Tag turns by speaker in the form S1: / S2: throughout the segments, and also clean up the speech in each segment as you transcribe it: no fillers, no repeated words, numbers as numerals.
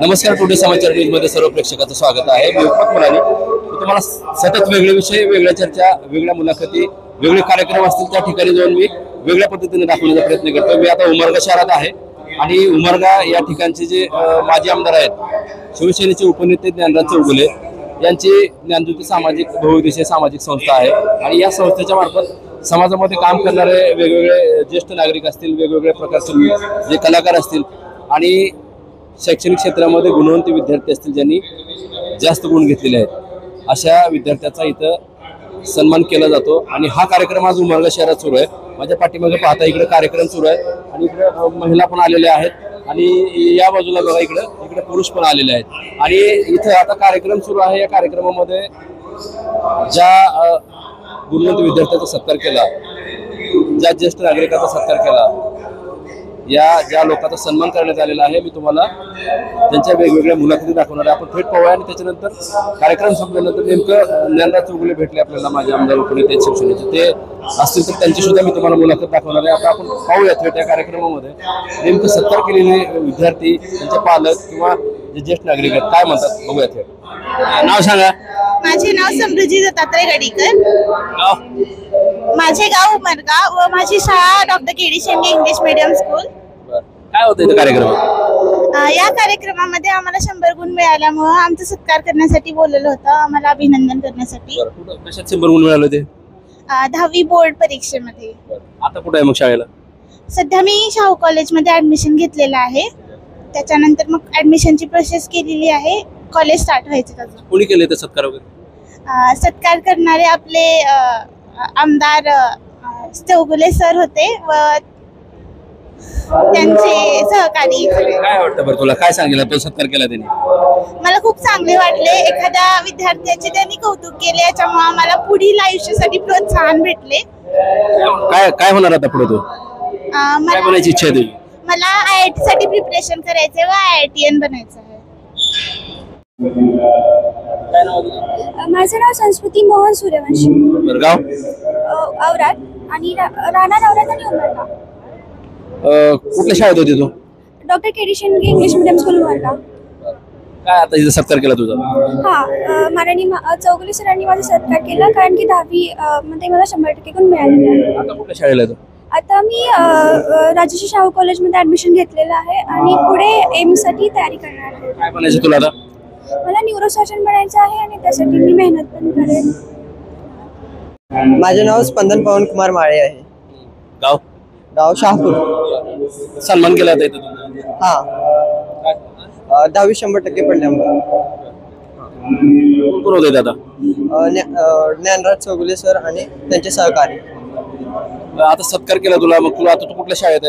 S1: नमस्कार, टुडे समाचार न्यूज मध्ये सर्व प्रेक्षकांचं स्वागत आहे. मी उपक मुलानी तुम्हाला सतत वेगळे विषय, वेगळ्या चर्चा, वेगळ्या मुलाखती, वेगळे कार्यक्रम असतील त्या ठिकाणी जाऊन मी वेगळ्या पद्धतीने दाखवण्याचा प्रयत्न करतो. मी आता उमरगा शहरात आहे आणि उमरगा या ठिकाणचे जे माजी आमदार आहेत, शिवसेनेचे उपनेते ज्ञानराज चौगुले यांची ज्ञानज्योती सामाजिक बहुउद्देशीय सामाजिक संस्था आहे आणि या संस्थेच्या मार्फत समाजामध्ये काम करणारे वेगवेगळे ज्येष्ठ नागरिक असतील, वेगवेगळ्या प्रकारचे जे कलाकार असतील आणि शैक्षणिक क्षेत्रामध्ये गुणवंत विद्यार्थी असतील ज्यांनी जास्त गुण घेतलेले आहेत, अशा विद्यार्थ्याचा इथं सन्मान केला जातो. आणि हा कार्यक्रम आज उमरगा शहरात सुरू आहे. माझ्या पाठीमागे पाहता इकडे कार्यक्रम सुरू आहे आणि इकडे महिला पण आलेल्या आहेत आणि या बाजूला बघा इकडे पुरुष पण आलेले आहेत. आणि इथं आता कार्यक्रम सुरू आहे. या कार्यक्रमामध्ये ज्या गुणवंत विद्यार्थ्याचा सत्कार केला, ज्या ज्येष्ठ नागरिकाचा सत्कार केला, ज्या लोकांचा सन्मान करण्यात आलेला आहे, मी तुम्हाला त्यांच्या वेगवेगळ्या मुलाखती दाखवणार आहे. आपण थेट पाहूया आणि त्याच्यानंतर कार्यक्रम संपल्यानंतर नेमकं ज्ञानराज चौगुले भेटले आपल्याला, माझे आमदार उपनेते शिवसेनेचे, ते असतील तर त्यांची सुद्धा मी तुम्हाला मुलाखत दाखवणार आहे. आता आपण पाहूया थेट या कार्यक्रमामध्ये नेमकं सत्कार केलेले विद्यार्थी, त्यांचे पालक किंवा जे ज्येष्ठ नागरिक आहेत काय म्हणतात, बघूया थेट. नाव सांगा.
S2: माझे नाव समृद्धी दत्तात्रय गडीकर. माझे गाव उमरगा व माझी शाळा doctor K D Shendge English medium school.
S1: काय होतं इथं कार्यक्रमात?
S2: या कार्यक्रमामध्ये आम्हाला 100 गुण मिळाल्यामुळे आमचा सत्कार करण्यासाठी बोलवलं होतं, आम्हाला अभिनंदन करण्यासाठी.
S1: कशात 100 गुण मिळाले होते?
S2: 10वी बोर्ड परीक्षेमध्ये.
S1: आता कुठे आहे मग शाळेला?
S2: सध्या मी शाहू कॉलेजमध्ये ऍडमिशन घेतलेलं आहे. त्याच्यानंतर मग ऍडमिशनची प्रोसेस केलेली आहे. कॉलेज स्टार्ट व्हायचं त्याचं.
S1: कोणी केले ते सत्कार वगैरे?
S2: सत्कार करणारे आपले आमदार चौगुले सर होते व त्यांचे सहकारी.
S1: काय वाटतं बरं तुला? काय सांगितलं तो सत्कार केला त्यांनी?
S2: मला खूप चांगले वाटले. एखाद्या विद्यार्थ्याचे त्यांनी कौतुक केले, याच्यामुळे आम्हाला पुढील आयुष्यासाठी प्रोत्साहन भेटले.
S1: काय होणार आता पुढे? तो काय बनायची इच्छा आहे तुझी?
S2: मला IIT साठी प्रिपरेशन करायचंय व IITian बनायचं आहे.
S3: माझं नाव संस्कृती मोहन सूर्यवंशी.
S1: गाव
S3: औराद आणि राणा नवरात आणि उमरगा.
S1: कुठल्या शाळेत होती तू?
S3: Doctor K D Shendge English medium school Umarga.
S1: काय आता इथं सत्कार केला तुझा?
S3: हा, माननीय चौगुले सरांनी माझा सत्कार केला कारण की 10वी मध्ये मला 100% गुण मिळालेले आहे.
S1: आता कुठल्या शाळेला आहे?
S3: आता मी राजश्री शाहू कॉलेजमध्ये ऍडमिशन घेतलेलं आहे आणि पुढे एम साठी तयारी करणार आहे.
S1: काय बनायचं तुला आता?
S3: मला न्यूरोसर्जन बनायचं आहे आणि त्यासाठी मी मेहनत पण करेन.
S4: माझे नाव स्पंदन पवन कुमार माळे आहे.
S1: गाव
S4: गाव शहापूर.
S1: सन्मान केला आता इथं?
S4: हा, 10वी 100% पडल्यामुळे.
S1: कोण होते आता?
S4: ज्ञानराज चौगुले सर आणि त्यांचे सहकारी.
S1: आता सत्कार केला तुला, मग तुला आता तू कुठल्या शाळेत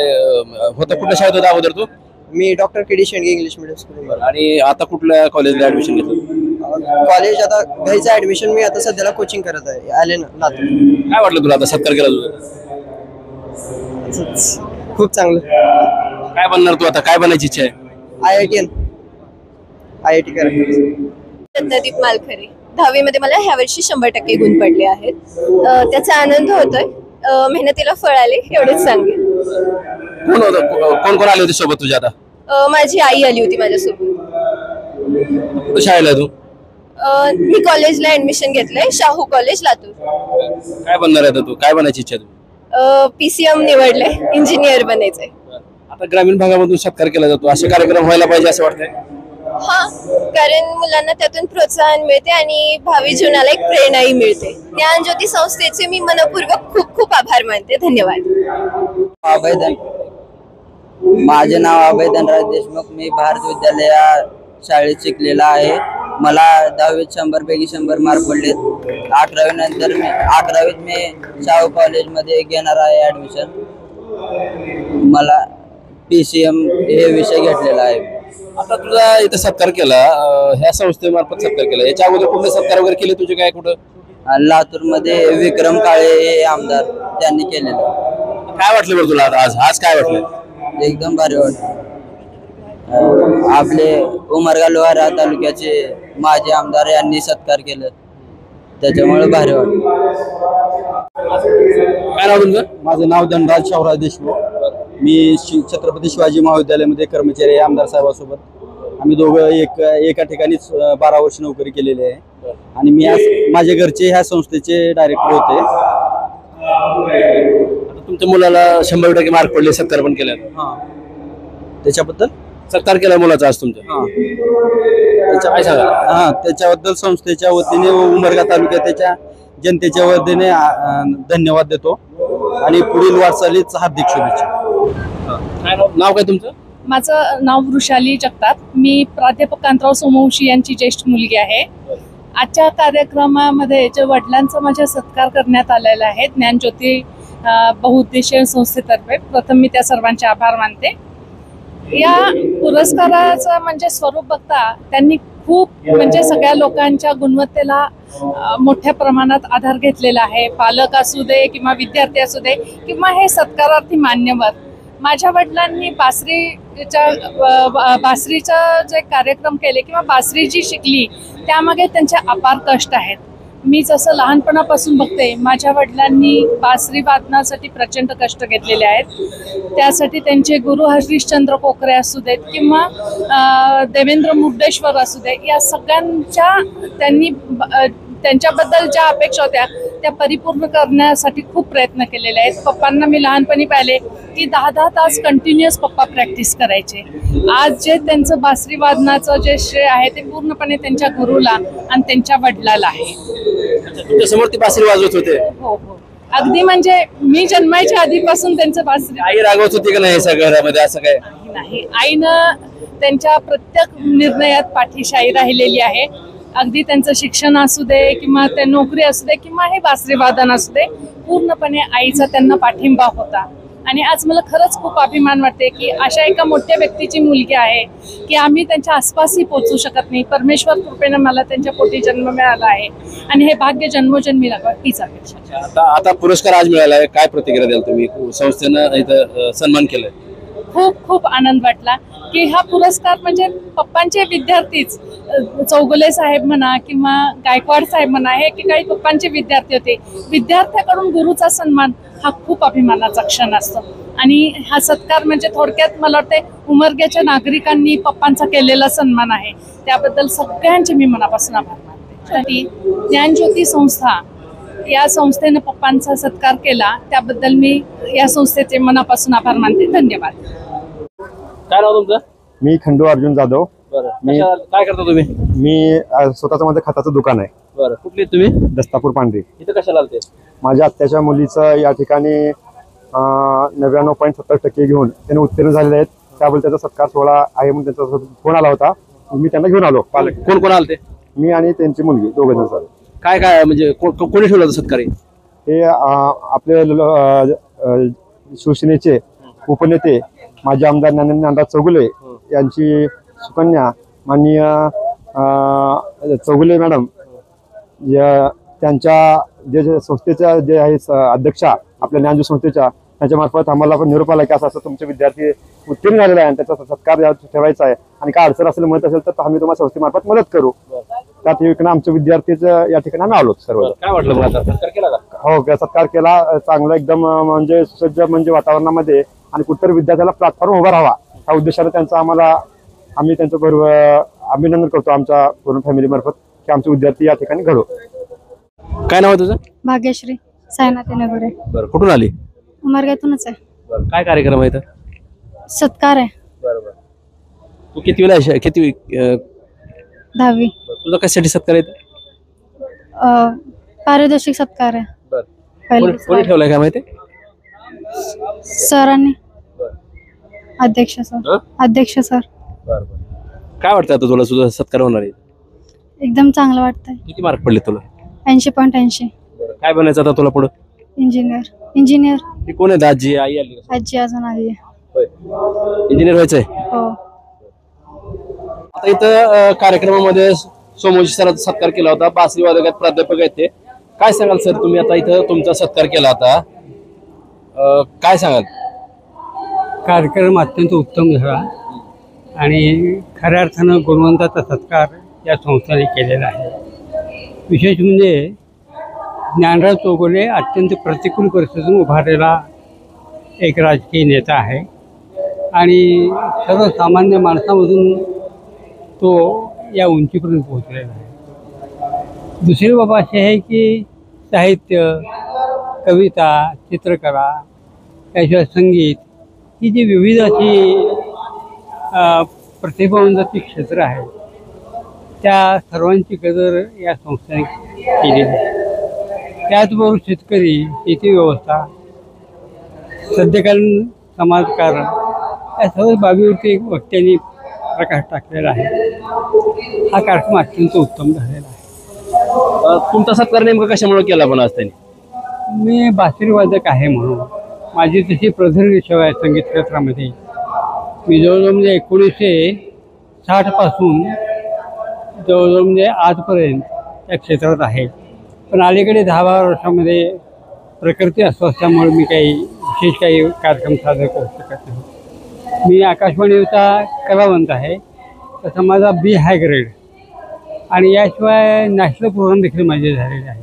S1: होता? कुठल्या शाळेत होता अगोदर तू?
S4: मी doctor K D Shendge English medium school.
S1: आणि आता कुठल्या कॉलेजला ऍडमिशन घेतलं?
S4: कॉलेज आता घ्यायचं ऍडमिशन. मी आता सध्याला कोचिंग करत आहे, आले ना लातूर.
S1: काय वाटलं तुला आता सत्कार केला तुझा?
S4: खूप चांगलं.
S1: काय बनणार तू आता? काय बनायची इच्छा आहे?
S4: IITian IIT करायचं.
S5: रत्नदीप मालखरे. 10वी मध्ये मला ह्या वर्षी 100% गुण पडले आहेत. त्याचा आनंद होतोय. मेहनतीला फळ आले एवढेच सांगेन.
S1: कोण कोण आले होते सोबत तुझ्या? आता
S5: माझी आई आली होती माझ्यासोबत.
S1: कुठं शाळेला आहे तू?
S5: मी कॉलेजला ऍडमिशन घेतलंय, शाहू कॉलेज लातूर.
S1: काय बनणार आहे तू? काय बनायची इच्छा आहे तू?
S5: PCM निवडलंय, इंजिनियर बनायचंय.
S1: आता ग्रामीण भागामधून सत्कार केला जातो, असे कार्यक्रम व्हायला पाहिजे असं वाटतंय?
S5: हा, कारण मुलांना त्यातून प्रोत्साहन मिळते आणि भावी जीवनाला एक प्रेरणाही मिळते. ज्ञानज्योती संस्थेचे मी मनपूर्वक खूप खूप आभार मानते. धन्यवाद.
S6: माझे नाव अभय धनराज देशमुख. मी भारत विद्यालय या शाळेत शिकलेला आहे. मला 10वीत 100 पैकी 100 मार्क पडलेत. 11वी नंतर 11वीत मी शाहू कॉलेजमध्ये घेणार आहे ऍडमिशन. मला PCM हे विषय घेतलेला आहे.
S1: आता तुझा इथं सत्कार केला, ह्या संस्थेमार्फत सत्कार केला. याच्या अगोदर कुठले सत्कार वगैरे केले तुझे? काय कुठं?
S6: लातूरमध्ये विक्रम काळे हे आमदार, त्यांनी केलेलं.
S1: काय वाटलं बरं तुला आज काय वाटलं?
S6: एकदम भारी वाटलं. आपले उमरगा लोहारा तालुक्याचे माजी आमदार यांनी सत्कार केलं, त्याच्यामुळे भारी वाटलं.
S1: काय नाव तुमचं?
S7: माझं नाव धनराज शाहूराज देशमुख. मी छत्रपती शिवाजी महाविद्यालयामध्ये कर्मचारी आहे आमदार साहेबांसोबत. आम्ही दोघं एका ठिकाणीच 12 वर्ष नोकरी केलेली आहे आणि मी आज माझे घरचे ह्या संस्थेचे डायरेक्टर होते.
S1: तुमच्या मुलाला 100% मार्क पडले, सत्कार पण केला,
S7: त्याच्याबद्दल
S1: सत्कार केला मुलाचा आज तुमच्या, काय सांगा?
S7: त्याच्याबद्दल संस्थेच्या वतीने व उमरगा तालुक्याच्या जनतेच्या वतीने धन्यवाद देतो आणि पुढील वाटचालीच हार्दिक शुभेच्छा.
S1: नाव काय तुमचं?
S8: माझं नाव वृषाली जगताप. मी प्राध्यापक कांतराव सोमवंशी यांची ज्येष्ठ मुलगी आहे. आजच्या कार्यक्रमामध्ये जे वडिलांचा माझा सत्कार करण्यात आलेला आहे ज्ञानज्योती बहुउद्देशीय संस्थेतर्फे, प्रथम मी त्या सर्वांचे आभार मानते. या पुरस्काराचं म्हणजे स्वरूप बघता त्यांनी खूप म्हणजे सगळ्या लोकांच्या गुणवत्तेला मोठ्या प्रमाणात आधार घेतलेला आहे. पालक असू दे किंवा विद्यार्थी असू दे किंवा हे सत्कारार्थी मान्यवर. माझ्या वडिलांनी बासरीचा जे कार्यक्रम केले किंवा बासरी जी शिकली त्यामागे त्यांचे अपार कष्ट आहेत. मी जसं लहानपणापासून बघते माझ्या वडिलांनी बासरी वादनासाठी प्रचंड कष्ट घेतलेले आहेत. त्यासाठी त्यांचे गुरु हरिश्चंद्र कोकरे असू देत किंवा देवेंद्र मुर्डेश्वर असू दे, या सगळ्यांच्या त्यांनी त्यांच्याबद्दल ज्या अपेक्षा होत्या त्या परिपूर्ण करण्यासाठी खूप प्रयत्न केलेले आहेत. पप्पांना मी लहानपणी पाहिले की 10-10 तास कंटिन्युअस पप्पा प्रॅक्टिस करायचे. आज जे त्यांचं बासरी वादनाचं जे श्रेय आहे ते पूर्णपणे त्यांच्या गुरुला आणि त्यांच्या वडिलाला आहे.
S1: तुमच्या समोर ती बासरी वाजवत होते?
S8: हो हो, अगदी म्हणजे मी जन्मायच्या आधीपासून त्यांचं बासरी.
S1: आई रागवत होती का नाही सगळ्या घरामध्ये असं काय?
S8: नाही, आईनं त्यांच्या प्रत्येक निर्णयात पाठीशी आई राहिलेली आहे. अगदी त्यांचं शिक्षण असू दे किंवा ते नोकरी असू दे किंवा हे बासरी वादन असू दे, पूर्णपणे आईचा त्यांना पाठिंबा होता. आणि आज मला खरंच खूप अभिमान वाटते की अशा एका मोठ्या व्यक्तीची मुलगी आहे की आम्ही त्यांच्या आसपासही पोहोचू शकत नाही. परमेश्वर कृपेनं मला त्यांच्या पोटी जन्म मिळाला आहे आणि हे भाग्य जन्मोजन्मी लागावं हीच अपेक्षा.
S1: आता पुरस्कार आज मिळाला आहे, काय प्रतिक्रिया द्याल तुम्ही? संस्थेनं इथं सन्मान केलाय,
S8: खूप खूप आनंद वाटला की हा पुरस्कार म्हणजे पप्पांचे विद्यार्थीच, चौगुले साहेब म्हणा किंवा गायकवाड साहेब म्हणा, हे की काही पप्पांचे विद्यार्थी होते. विद्यार्थ्याकडून गुरुचा सन्मान हा खूप अभिमानाचा क्षण असतो. आणि हा सत्कार म्हणजे थोडक्यात मला वाटते उमरग्याच्या नागरिकांनी पप्पांचा केलेला सन्मान आहे. त्याबद्दल सगळ्यांचे मी मनापासून आभार मानते. ज्ञानज्योती संस्था या संस्थेने पप्पांचा सत्कार केला त्याबद्दल मी या संस्थेचे मनापासून आभार मानते. धन्यवाद.
S1: काय नाव तुमचं?
S9: मी खंडू अर्जुन जाधव.
S1: काय करता तुम्ही?
S9: मी स्वतःचं माझं खताचं दुकान आहे.
S1: बरं, कुठली तुम्ही?
S9: दस्तापूर पांढरी.
S1: इथं कशाला आलते?
S9: माझ्या आत्याच्या मुलीचं या ठिकाणी 99.70% घेऊन त्याने उत्तीर्ण झालेले आहेत. त्याबद्दल त्याचा सत्कार सोहळा आहे म्हणून त्यांचा फोन आला होता. मी त्यांना घेऊन आलो. पालक
S1: कोण कोण आलते?
S9: मी आणि त्यांची मुलगी, दोघे जण सर.
S1: काय काय म्हणजे कोणी ठेवलं होतं सत्कारी?
S9: हे आपले शिवसेनेचे उपनेते माजी आमदार ज्ञानराज चौगुले यांची सुकन्या माननीय चौगुले मॅडम, त्यांच्या जे संस्थेच्या जे आहे अध्यक्षा आपल्या ज्ञानज्योती संस्थेच्या, त्यांच्या मार्फत आम्हाला पण निरोप आला की असं तुमचे विद्यार्थी उत्तीर्ण झालेला आहे आणि त्याचा सत्कार ठेवायचा आहे आणि काय अडचण असेल म्हणत असेल तर आम्ही तुम्हाला संस्थेमार्फत मदत करू. त्या ठिकाणी आमच्या विद्यार्थीचं या ठिकाणी आम्ही आलो सर्व.
S1: काय वाटलं मग आता सत्कार केला का?
S9: हो, सत्कार केला चांगला एकदम म्हणजे सुसज्ज म्हणजे वातावरणामध्ये आणि कुठेतरी विद्यार्थ्याला प्लॅटफॉर्म उभा राहावा ह्या उद्देशाने त्यांचा आम्ही त्यांचं अभिनंदन करतो आमच्या पूर्ण फॅमिली मार्फत की आमचे विद्यार्थी या ठिकाणी घडो.
S1: काय नाव आहे तुझं?
S3: भाग्यश्री सायनाथ नगरे.
S1: बरं, कुठून आली?
S3: उमरग्यातूनच आहे.
S1: बरं, काय कार्यक्रम आहे इथं?
S3: सत्कार आहे.
S1: बरोबर. तू कितवीला आहे? किती?
S3: 10वी.
S1: तुझा कशासाठी सत्कार आहे?
S3: पारितोषिक सत्कार आहे.
S1: बरं, कोणी ठेवलाय काय माहिती?
S3: सरांनी. अध्यक्ष सर.
S1: बरं. काय वाटतं आता तुला तुझा सत्कार होणार आहे?
S3: एकदम चांगलं वाटतंय.
S1: किती मार्क पडले तुला?
S3: 80.80.
S1: काय बनायचं आता तुला पुढं?
S3: इंजिनियर.
S1: ती कोण आहे? आजी, आई आली?
S3: आजी अजून आली आहे.
S1: इंजिनियर व्हायचंय?
S3: हो.
S1: आता इथं कार्यक्रमामध्ये सोमवंशी सरांचा सत्कार केला होता. बासरी वादकात प्राध्यापक आहेत ते. काय सांगाल सर तुम्ही? आता इथं तुमचा सत्कार केला होता, काय सांगाल?
S10: कार्यक्रम अत्यंत उत्तम झाला आणि खऱ्या अर्थानं गुणवंताचा सत्कार या संस्थेने केलेला आहे. विशेष म्हणजे ज्ञानराज चौगुले अत्यंत प्रतिकूल परिस्थितीतून उभारलेला एक राजकीय नेता आहे. आणि सर्वसामान्य माणसामधून तो या उंचीपर्यंत पोहोचलेला आहे. दुसरी बाब अशी आहे की साहित्य, कविता, चित्रकला, त्याशिवाय संगीत ही जी विविध अशी प्रतिभावंताची क्षेत्र आहेत त्या सर्वांची कदर या संस्थेने केलेली आहे. त्याचबरोबर शेतकरी, शेती व्यवस्था, सध्याकालीन समाजकारण या सर्व बाबीवरती वक्त्यांनी प्रकाश टाकलेला आहे. हा कार्यक्रम अत्यंत उत्तम झालेला आहे.
S1: तुमचा सत्कार नेमका कशामुळे केला पण आज त्यांनी?
S10: मी बासरीवादक आहे म्हणून माझी तशी प्रदर्शित सेवा आहे संगीत क्षेत्रामध्ये. मी जवळजवळ म्हणजे 1960 पासून जवळजवळ म्हणजे आजपर्यंत त्या क्षेत्रात आहे. पण अलीकडे 10-12 वर्षामध्ये प्रकृती अस्वास्थ्यामुळे मी विशेष काही कार्यक्रम सादर करू शकत नाही. मी आकाशवाणीचा कलावंत आहे, तसा माझा B हाय ग्रेड आणि याशिवाय नॅशनल प्रोग्राम देखील माझे झालेले आहे.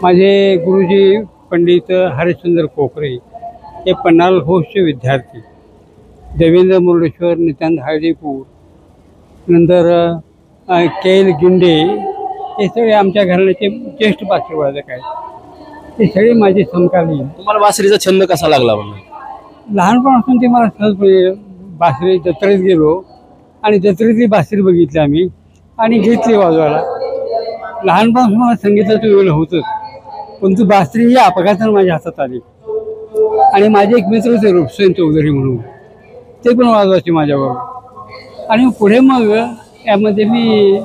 S10: माझे गुरुजी पंडित हरिश्चंद्र कोकरे हे पन्हाळ होस्टचे विद्यार्थी, देवेंद्र मुरडेश्वर, नित्यानंद हळदीपूर, नंतर KL गिंडे हे सगळे आमच्या घराण्याचे ज्येष्ठ बासरीवादक आहेत. ते सगळे माझे समकालीन.
S1: तुम्हाला बासरीचा छंद कसा लागला म्हणून?
S10: लहानपणापासून ते मला सहजपणे बासरी जत्रेत गेलो आणि जत्रेतली बासरी बघितली आम्ही आणि घेतली वाजवायला. लहानपणापासून मला संगीताचं वेळ होतंच, पण तू बासरी ही अपघातानं माझ्या हातात आली. आणि माझे एक मित्र होते रुपसेन चौधरी म्हणून, ते पण वाजवायचे माझ्याबरोबर आणि पुढे मग यामध्ये मी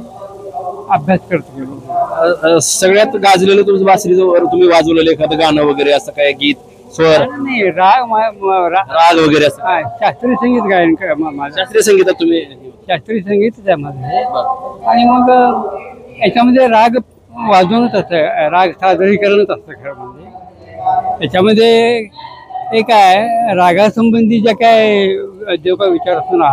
S10: अभ्यास करत गेलो.
S1: सगळ्यात गाजलेलं तुमचं बासरीचं तुम्ही वाजवलेलं एखादं गाणं वगैरे असं काय गीत, स्वर,
S10: नाही राग
S1: राग वगैरे असं?
S10: शास्त्रीय संगीत गायन माझं.
S1: शास्त्रीय संगीतात तुम्ही?
S10: शास्त्रीय संगीतच आहे माझं. आणि मग याच्यामध्ये राग वाजवणच असतं, राग सादरीकरणच असतं खरं म्हणजे. त्याच्यामध्ये एक आहे रागासंबंधी ज्या काय जो काय विचार असतो ना,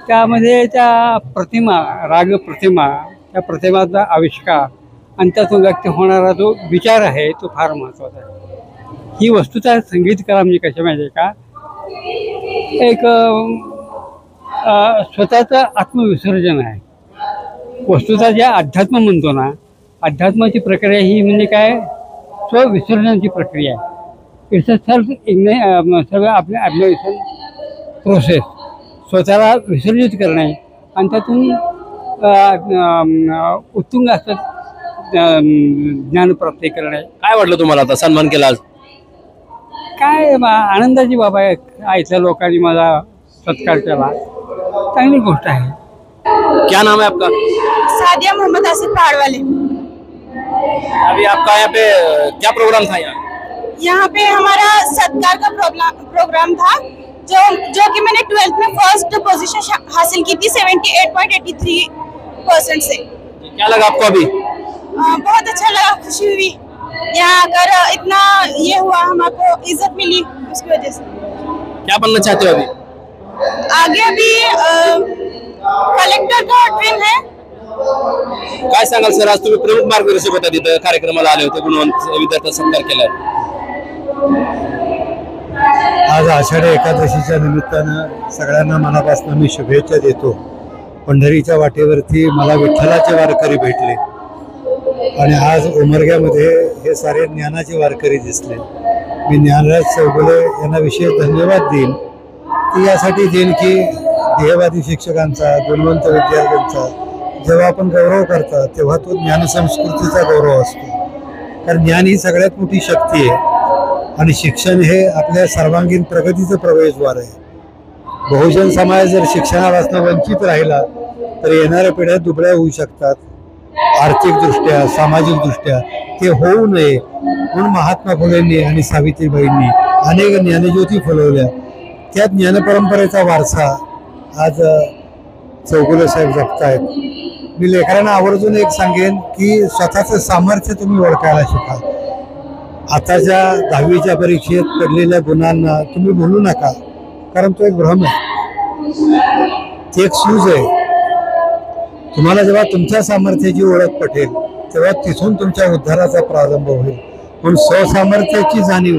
S10: त्यामध्ये त्या प्रतिमा, राग प्रतिमा, त्या प्रतिमाचा आविष्कार आणि त्यातून व्यक्त होणारा जो विचार आहे तो फार महत्त्वाचा आहे. ही वस्तुतः संगीतकला म्हणजे कशा माहिती आहे का, एक स्वतःचं आत्मविसर्जन आहे. वस्तुतः ज्या अध्यात्म म्हणतो ना, अध्यात्माची प्रक्रिया ही म्हणजे काय, स्वविसर्जनाची प्रक्रिया आहे. इट्स अ सगळं आपल्या ॲब्लिव्हेशन प्रोसेस, स्वतःला विसर्जित करणे आणि त्यातून उत्तुंग असं ज्ञानप्राप्ती करणे.
S1: काय वाटलं तुम्हाला आता सन्मान केला आज?
S10: काय आनंदाची बाब आहे. इथल्या लोकांनी माझा सत्कार केला, चांगली गोष्ट आहे.
S1: क्या नाम है आपका?
S2: सादिया मोहम्मद आसिफ पहाड़वाले.
S1: अभी आपका यहाँ पे क्या प्रोग्राम था?
S2: यहाँ पे हमारा सत्कार का प्रोग्राम था जो कि मैंने 12th में फर्स्ट पोजीशन हासिल की थी 78.83% से.
S1: क्या लगा आपको अभी?
S2: बहुत अच्छा लगा, खुशी हुई. यहाँ आकर इतना ये हुआ, हमको इज्जत मिली उसकी वजह से.
S1: क्या बनना चाहते हो अभी?
S2: आगे अभी कलेक्टर का ड्रीम है.
S1: काय सांगाल सर, आज तुम्ही प्रमुख मार्गदर्शक होता, तिथं कार्यक्रमाला आले होते, गुणवंत विद्यार्थ्यांचा सत्कार केलाय.
S11: आज आषाढी एकादशीच्या निमित्तानं सगळ्यांना मनापासून मी शुभेच्छा देतो. पंढरीच्या वाटेवरती मला विठ्ठलाचे वारकरी भेटले आणि आज उमरग्यामध्ये हे सारे ज्ञानाचे वारकरी दिसले. मी ज्ञानराज चौगुले यांना विशेष धन्यवाद देईन. ती यासाठी देईन की ध्येयवादी शिक्षकांचा, गुणवंत विद्यार्थ्यांचा जेव्हा आपण गौरव करता तेव्हा तो ज्ञानसंस्कृतीचा गौरव असतो. कारण ज्ञान ही सगळ्यात मोठी शक्ती आहे आणि शिक्षण हे आपल्या सर्वांगीण प्रगतीचं प्रवेशद्वार आहे. बहुजन समाज जर शिक्षणापासून वंचित राहिला तर येणाऱ्या पिढ्या दुबळ्या होऊ शकतात. आर्थिकदृष्ट्या, सामाजिकदृष्ट्या ते होऊ नये म्हणून महात्मा फुलेंनी आणि सावित्रीबाईंनी अनेक ज्ञानज्योती फुलवल्या. त्या ज्ञानपरंपरेचा वारसा आज चौगुले साहेब जपतायत. मी लेकरांना आवर्जून एक सांगेन की स्वतःचं सामर्थ्य तुम्ही ओळखायला शिका. आताच्या 10वीच्या परीक्षेत पडलेल्या गुणांना तुम्ही बोलू नका, कारण तो एक भ्रम आहे, ती एक सूज आहे. तुम्हाला जेव्हा तुमच्या सामर्थ्याची ओळख पटेल तेव्हा तिथून तुमच्या उद्धाराचा प्रारंभ होईल. म्हणून स्वसामर्थ्याची जाणीव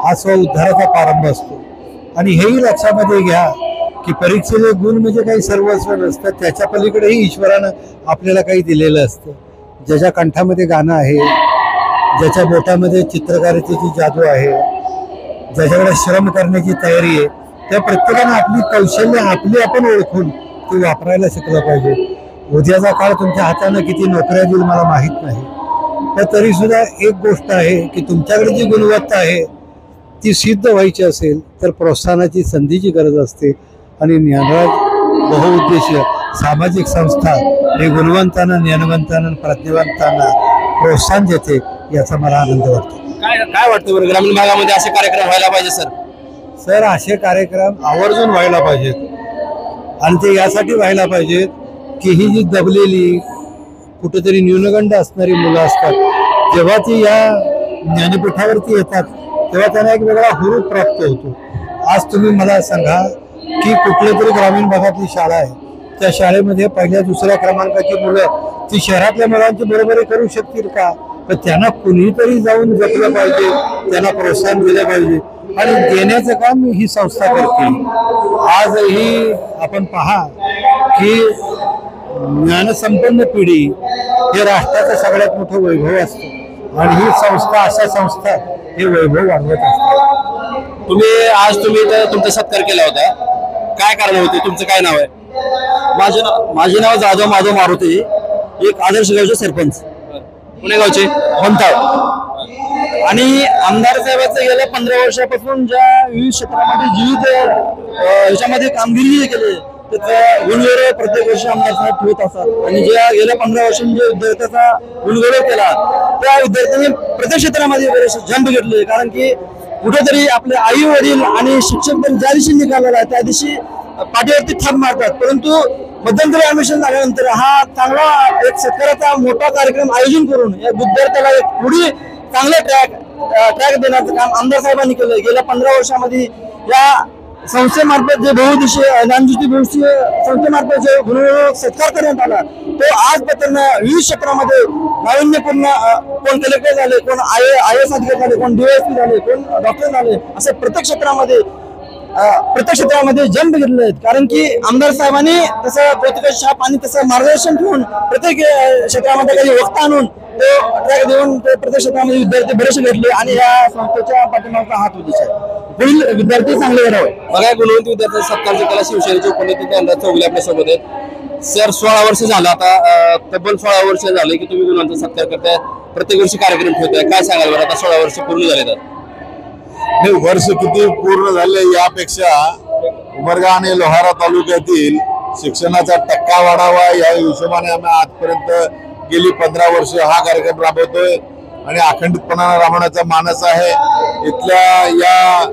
S11: हा स्व उद्धाराचा प्रारंभ असतो. आणि हेही लक्षामध्ये घ्या की परीक्षेचे गुण म्हणजे काही सर्वस्व नसतं, त्याच्या पलीकडेही ईश्वरानं आपल्याला काही दिलेलं असतं. ज्याच्या कंठामध्ये गाणं आहे, ज्याच्या बोटामध्ये चित्रकारितेची जादू आहे, ज्याच्याकडे श्रम करण्याची तयारी आहे, त्या प्रत्येकानं आपली कौशल्य आपली आपण ओळखून ती वापरायला शिकलं पाहिजे. उद्याचा काळ तुमच्या हातानं किती नोकऱ्या देईल मला माहीत नाही, पण तरी सुद्धा एक गोष्ट आहे की तुमच्याकडे जी गुणवत्ता आहे ती सिद्ध व्हायची असेल तर प्रोत्साहनाची संधीची गरज असते. आणि ज्ञानराज बहुउद्देशीय सामाजिक संस्था हे गुणवंतांना, ज्ञानवंतांना, प्रज्ञावंतांना प्रोत्साहन देते, याचा मला आनंद वाटतो.
S1: काय वाटतं बरं, ग्रामीण भागामध्ये असे कार्यक्रम व्हायला पाहिजे
S11: सर? असे कार्यक्रम आवर्जून व्हायला पाहिजेत आणि ते यासाठी व्हायला पाहिजेत की ही जी दबलेली कुठेतरी न्यूनगंड असणारी मुलं असतात, जेव्हा ती या ज्ञानपीठावरती येतात तेव्हा त्यांना एक वेगळा हुरूप प्राप्त होतो. आज तुम्ही मला सांगा की कुठल्या तरी ग्रामीण भागातली शाळा आहे, त्या शाळेमध्ये पहिल्या दुसऱ्या क्रमांकाची मुलं ती शहरातल्या मुलांची बरोबरी करू शकतील का? तर त्यांना कुणीतरी जाऊन जपलं पाहिजे, त्यांना प्रोत्साहन दिलं पाहिजे आणि देण्याचं काम ही संस्था करते. आजही आपण पहा की ज्ञानसंपन्न पिढी हे राष्ट्राचं सगळ्यात मोठं वैभव असतं आणि ही संस्था, अशा संस्था हे वैभव वाढवत असतात.
S1: तुम्ही इथं तुमचा सत्कार केला होता, काय कारण होते? तुमचं काय नाव आहे?
S7: माझे नाव जाधव माधव मारुती, एक आदर्श गावचे सरपंच,
S1: पुणे गावचे.
S7: म्हणतात. आणि आमदार साहेबांचं गेल्या 15 वर्षापासून ज्या विविध क्षेत्रामध्ये ह्याच्यामध्ये कामगिरी केली त्याचा गुणगौरव प्रत्येक वर्षी आमदार साहेब ठेवत असतात. आणि ज्या गेल्या 15 वर्षांनी जे विद्यार्थ्याचा गुणगौरव केला त्या विद्यार्थ्यांनी प्रत्येक क्षेत्रामध्ये बरेच जंप घेतले. कारण की कुठेतरी आपले आई वडील आणि शिक्षक ज्या दिवशी निघालेला आहे त्या दिवशी पाठीवरती थाप मारतात, परंतु मध्यंतरी ऍडमिशन झाल्यानंतर हा चांगला एक शेतकऱ्याचा मोठा कार्यक्रम आयोजन करून या विद्यार्थ्याला एक पुढे चांगले ट्रॅक देण्याचं काम आमदार साहेबांनी केलं. गेल्या 15 वर्षामध्ये या संस्थेमार्फत जे बहुउद्देशीय ज्ञानज्योती बहुउद्देशीय संस्थेमार्फत जे गुणगौरव सत्कार करण्यात आला तो आजपर्यंत विविध क्षेत्रामध्ये नाविन्यपूर्ण, कोण कलेक्टर झाले, कोण IAS अधिकारी झाले, कोण DSP झाले, कोण डॉक्टर झाले, असे प्रत्येक क्षेत्रामध्ये जंप घेतले आहेत. कारण की आमदार साहेबांनी तसं प्रत्येक छाप आणि तसं मार्गदर्शन ठेवून प्रत्येक क्षेत्रामध्ये काही वक्ता आणून तो ट्रॅक देऊन ते प्रत्येक क्षेत्रामध्ये विद्यार्थी बरेचसे घेतले आणि या संस्थेच्या पाठीमागचा हात उद्देश आहे पुढील विद्यार्थी चांगले घडावे.
S1: बघा, गुणवंत विद्यार्थ्यांचा सत्कार जे केला शिवसेनेचे उपनेते ज्ञानराज चौगुले आपल्या सोबत आहेत. सर, 16 वर्ष झालं आता, तब्बल 16 वर्ष झाले की तुम्ही गुणवंत सत्कार करताय, प्रत्येक वर्षी कार्यक्रम ठेवताय. काय सांगाल बरं, आता 16 वर्ष पूर्ण झाले तर?
S12: हे वर्ष किती पूर्ण झाले यापेक्षा उमरगा आणि लोहारा तालुक्यातील शिक्षणाचा टक्का वाढावा या हिशोबाने आम्ही आजपर्यंत गेली 15 वर्ष हा कार्यक्रम राबवतोय आणि अखंडितपणाने राबवण्याचा मानस आहे. इथल्या या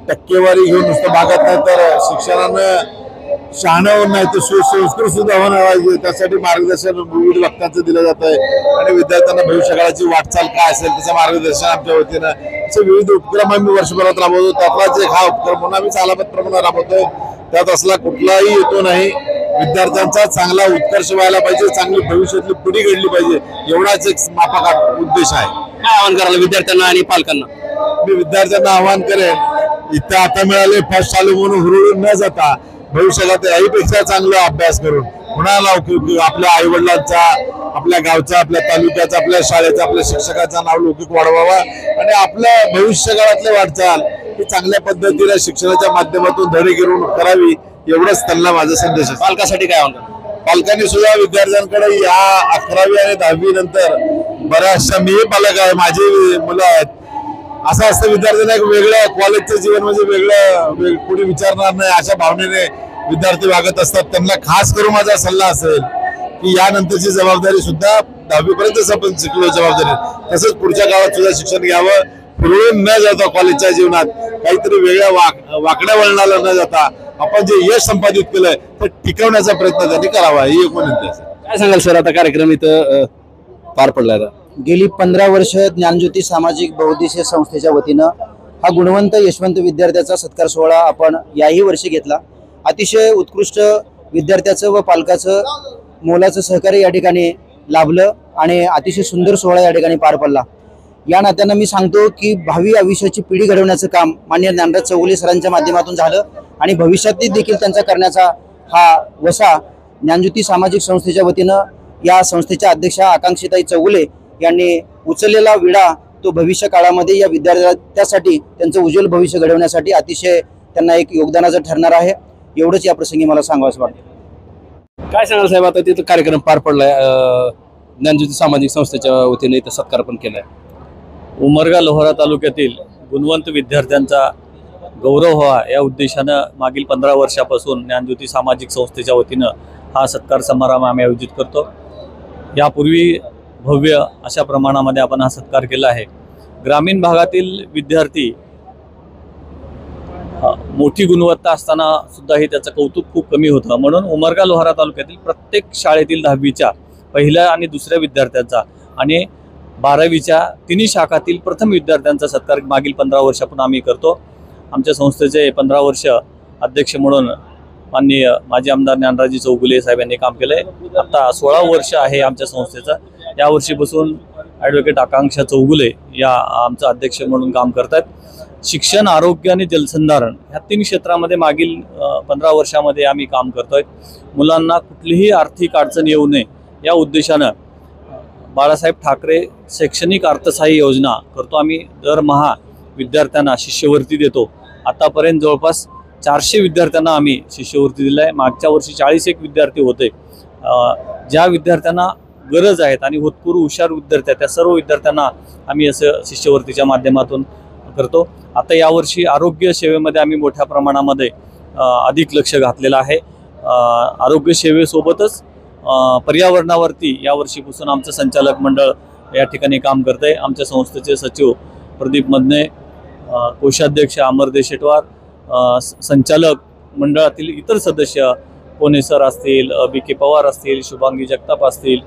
S12: टक्केवारी घेऊन नुसतं भागत नाही तर शिक्षणानं शहाणं नाही तर सुसंस्कृत सुद्धा होणार आहे. त्यासाठी मार्गदर्शन विविध वक्त्यांचं दिलं जात आहे आणि विद्यार्थ्यांना भविष्यकाळाची वाटचाल काय असेल त्याचं मार्गदर्शन आमच्या वतीनं असे विविध उपक्रम आम्ही वर्षभरात राबवतो. त्यातलाच एक हा उपक्रम म्हणून आम्ही सालाबत प्रमाणात राबवतोय. त्यात असला कुठलाही येतो नाही. विद्यार्थ्यांचा चांगला उत्कर्ष व्हायला पाहिजे, चांगली भविष्यातली पिढी घडली पाहिजे, एवढाच एक मापाकाट उद्देश आहे.
S1: काय आवाहन करायला विद्यार्थ्यांना आणि पालकांना?
S12: मी विद्यार्थ्यांना आवाहन करेन, इथं आता मिळाले फर्स्ट चालू म्हणून हुरळून न जाता भविष्याला याहीपेक्षा चांगला अभ्यास करून कुणाला आपल्या आई वडिलांचा, आपल्या गावचा, आपल्या तालुक्याचा, आपल्या शाळेचा, आपल्या शिक्षकाचा नाव लौकिक वाढवावा आणि आपल्या भविष्यकाळातली वाटचाल ही चांगल्या पद्धतीने शिक्षणाच्या माध्यमातून धडे घेऊन करावी, एवढंच त्यांना माझा संदेश आहे.
S1: पालकासाठी काय आव्हान?
S12: पालकांनी सुद्धा विद्यार्थ्यांकडे या 11वी आणि 10वी नंतर बऱ्याचशा, मी पालक आहे, माझी मुलं आहेत, असं असतं विद्यार्थ्यांना एक वेगळं कॉलेजचं जीवन म्हणजे वेगळं पुढे विचारणार नाही अशा भावनेने विद्यार्थी वागत असतात. त्यांना खास करून माझा सल्ला असेल की यानंतरची जबाबदारी सुद्धा 10वी पर्यंत आपण शिकलो जबाबदारी, तसंच पुढच्या काळात सुद्धा शिक्षण घ्यावं. पुरवून न जाता कॉलेजच्या जीवनात काहीतरी वेगळ्या वाकड्या वळणाला न जाता आपण जे यश संपादित केलंय ते टिकवण्याचा प्रयत्न त्यांनी करावा, ही एक विनंती असेल.
S1: काय सांगाल सर, आता कार्यक्रम इथं पार पडलाय?
S7: गेली 15 वर्ष ज्ञानज्योती सामाजिक बहुउद्देशीय संस्थेच्या वतीनं हा गुणवंत यशवंत विद्यार्थ्याचा सत्कार सोहळा आपण याही वर्षी घेतला. अतिशय उत्कृष्ट विद्यार्थ्याचं व पालकाचं मोलाचं सहकार्य या ठिकाणी लाभलं आणि अतिशय सुंदर सोहळा या ठिकाणी पार पडला.
S4: या नात्यानं मी सांगतो की भावी आयुष्याची पिढी घडवण्याचं काम माननीय ज्ञानराज चौगुले सरांच्या माध्यमातून झालं आणि भविष्यात देखील त्यांचा करण्याचा हा वसा ज्ञानज्योती सामाजिक संस्थेच्या वतीनं या संस्थेच्या अध्यक्षा आकांक्षीताई चौगुले यांनी उचललेला विडा तो भविष्य काळामध्ये या विद्यार्थ्यासाठी त्यांचं उज्ज्वल भविष्य घडवण्यासाठी अतिशय त्यांना एक योगदानाचं ठरणार आहे. एवढंच या प्रसंगी मला सांगावंसं वाटतं.
S1: काय सांगाल साहेब, आता तिथं कार्यक्रम पार पडलाय, ज्ञानज्योती सामाजिक संस्थेच्या वतीने इथं सत्कार पण केलाय.
S13: उमरगा लोहारा तालुक्यातील गुणवंत विद्यार्थ्यांचा गौरव व्हावा या उद्देशानं मागील 15 वर्षापासून ज्ञानज्योती सामाजिक संस्थेच्या वतीनं हा सत्कार समारंभ आम्ही आयोजित करतो. यापूर्वी भव्य अशा प्रमाणामध्ये आपण हा सत्कार केला आहे. ग्रामीण भागातील विद्यार्थी मोठी गुणवत्ता असताना सुद्धाही त्याचं कौतुक खूप कमी होतं. म्हणून उमरगा लोहारा तालुक्यातील प्रत्येक शाळेतील 10वीच्या पहिल्या आणि दुसऱ्या विद्यार्थ्यांचा आणि 12वीच्या तिन्ही शाखातील प्रथम विद्यार्थ्यांचा सत्कार मागील 15 वर्षापासून आम्ही करतो. आमच्या संस्थेचे 15 वर्ष अध्यक्ष म्हणून माननीय माजी आमदार ज्ञानराजी चौगुले साहेब यांनी काम केलं आहे. आता 16 वर्ष आहे आमच्या संस्थेचं. यावर्षीपासून ॲडव्होकेट आकांक्षा चौगुले या आमचा अध्यक्ष म्हणून काम करतात. शिक्षण, आरोग्य आणि जलसंधारण ह्या 3 क्षेत्रामध्ये मागील 15 वर्षामध्ये आम्ही काम करतोय. मुलांना कुठलीही आर्थिक अडचण येऊ नये या उद्देशानं बाळासाहेब ठाकरे शैक्षणिक अर्थसहाय्य योजना करतो. आम्ही दरमहा विद्यार्थ्यांना शिष्यवृत्ती देतो. आतापर्यंत जवळपास 400 विद्यार्थ्यांना आम्ही शिष्यवृत्ती दिली आहे. मागच्या वर्षी 41 विद्यार्थी होते. ज्या विद्यार्थ्यांना गरज आहेत आणि होतकरू हुशार विद्यार्थी आहेत त्या सर्व विद्यार्थ्यांना आम्ही असं शिष्यवृत्तीच्या माध्यमातून करतो. आता यावर्षी आरोग्य सेवेमध्ये आम्ही मोठ्या प्रमाणामध्ये अधिक लक्ष घातलेलं आहे. आरोग्य सेवेसोबतच पर्यावरणावरती यावर्षीपासून आमचं संचालक मंडळ या ठिकाणी काम करत आहे. आमच्या संस्थेचे सचिव प्रदीप मदने, कोषाध्यक्ष अमर देशेटवार, संचालक मंडळातील इतर सदस्य पोने सर असतील, BK पवार असतील, शुभांगी जगताप असतील,